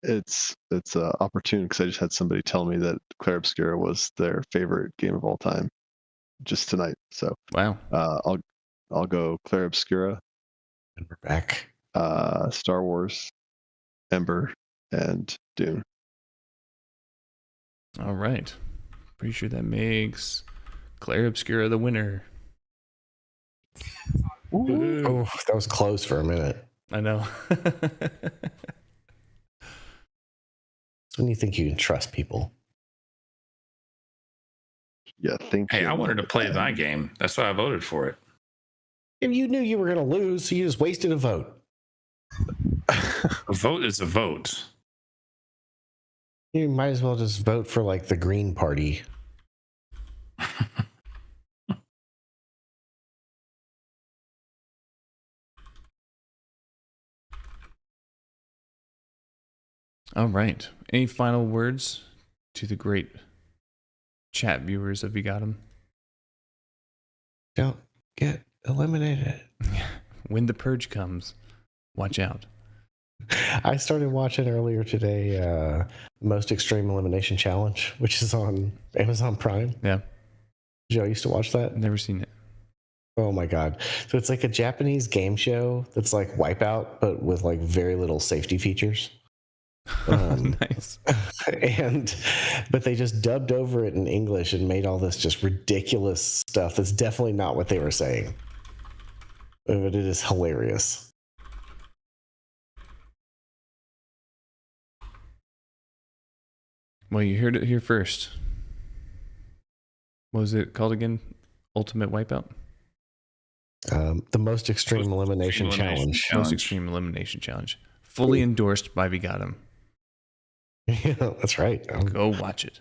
It's opportune because I just had somebody tell me that Claire Obscura was their favorite game of all time just tonight. So Wow. I'll go Claire Obscura, And we're back. Star Wars, Ember, and Dune. All right. Pretty sure that makes Claire Obscura the winner. Ooh. Oh, that was close for a minute. I know. It's when you think you can trust people. Yeah, Hey, I wanted to play my game. That's why I voted for it. If you knew you were going to lose, so you just wasted a vote. A vote is a vote. You might as well just vote for like the Green Party. All right. Any final words to the great chat viewers of VGotM? Don't get eliminated. When the purge comes, watch out. I started watching earlier today Most Extreme Elimination Challenge, which is on Amazon Prime. Yeah. Joe used to watch that. Never seen it. Oh my god. So it's like a Japanese game show that's like Wipeout, but with like very little safety features. Nice. But they just dubbed over it in English and made all this just ridiculous stuff. That's definitely not what they were saying, but it is hilarious. Well, you heard it here first. What was it called again? Ultimate Wipeout? The most extreme elimination challenge. Most extreme elimination challenge. Fully endorsed by VGotM. Yeah, that's right. Go watch it.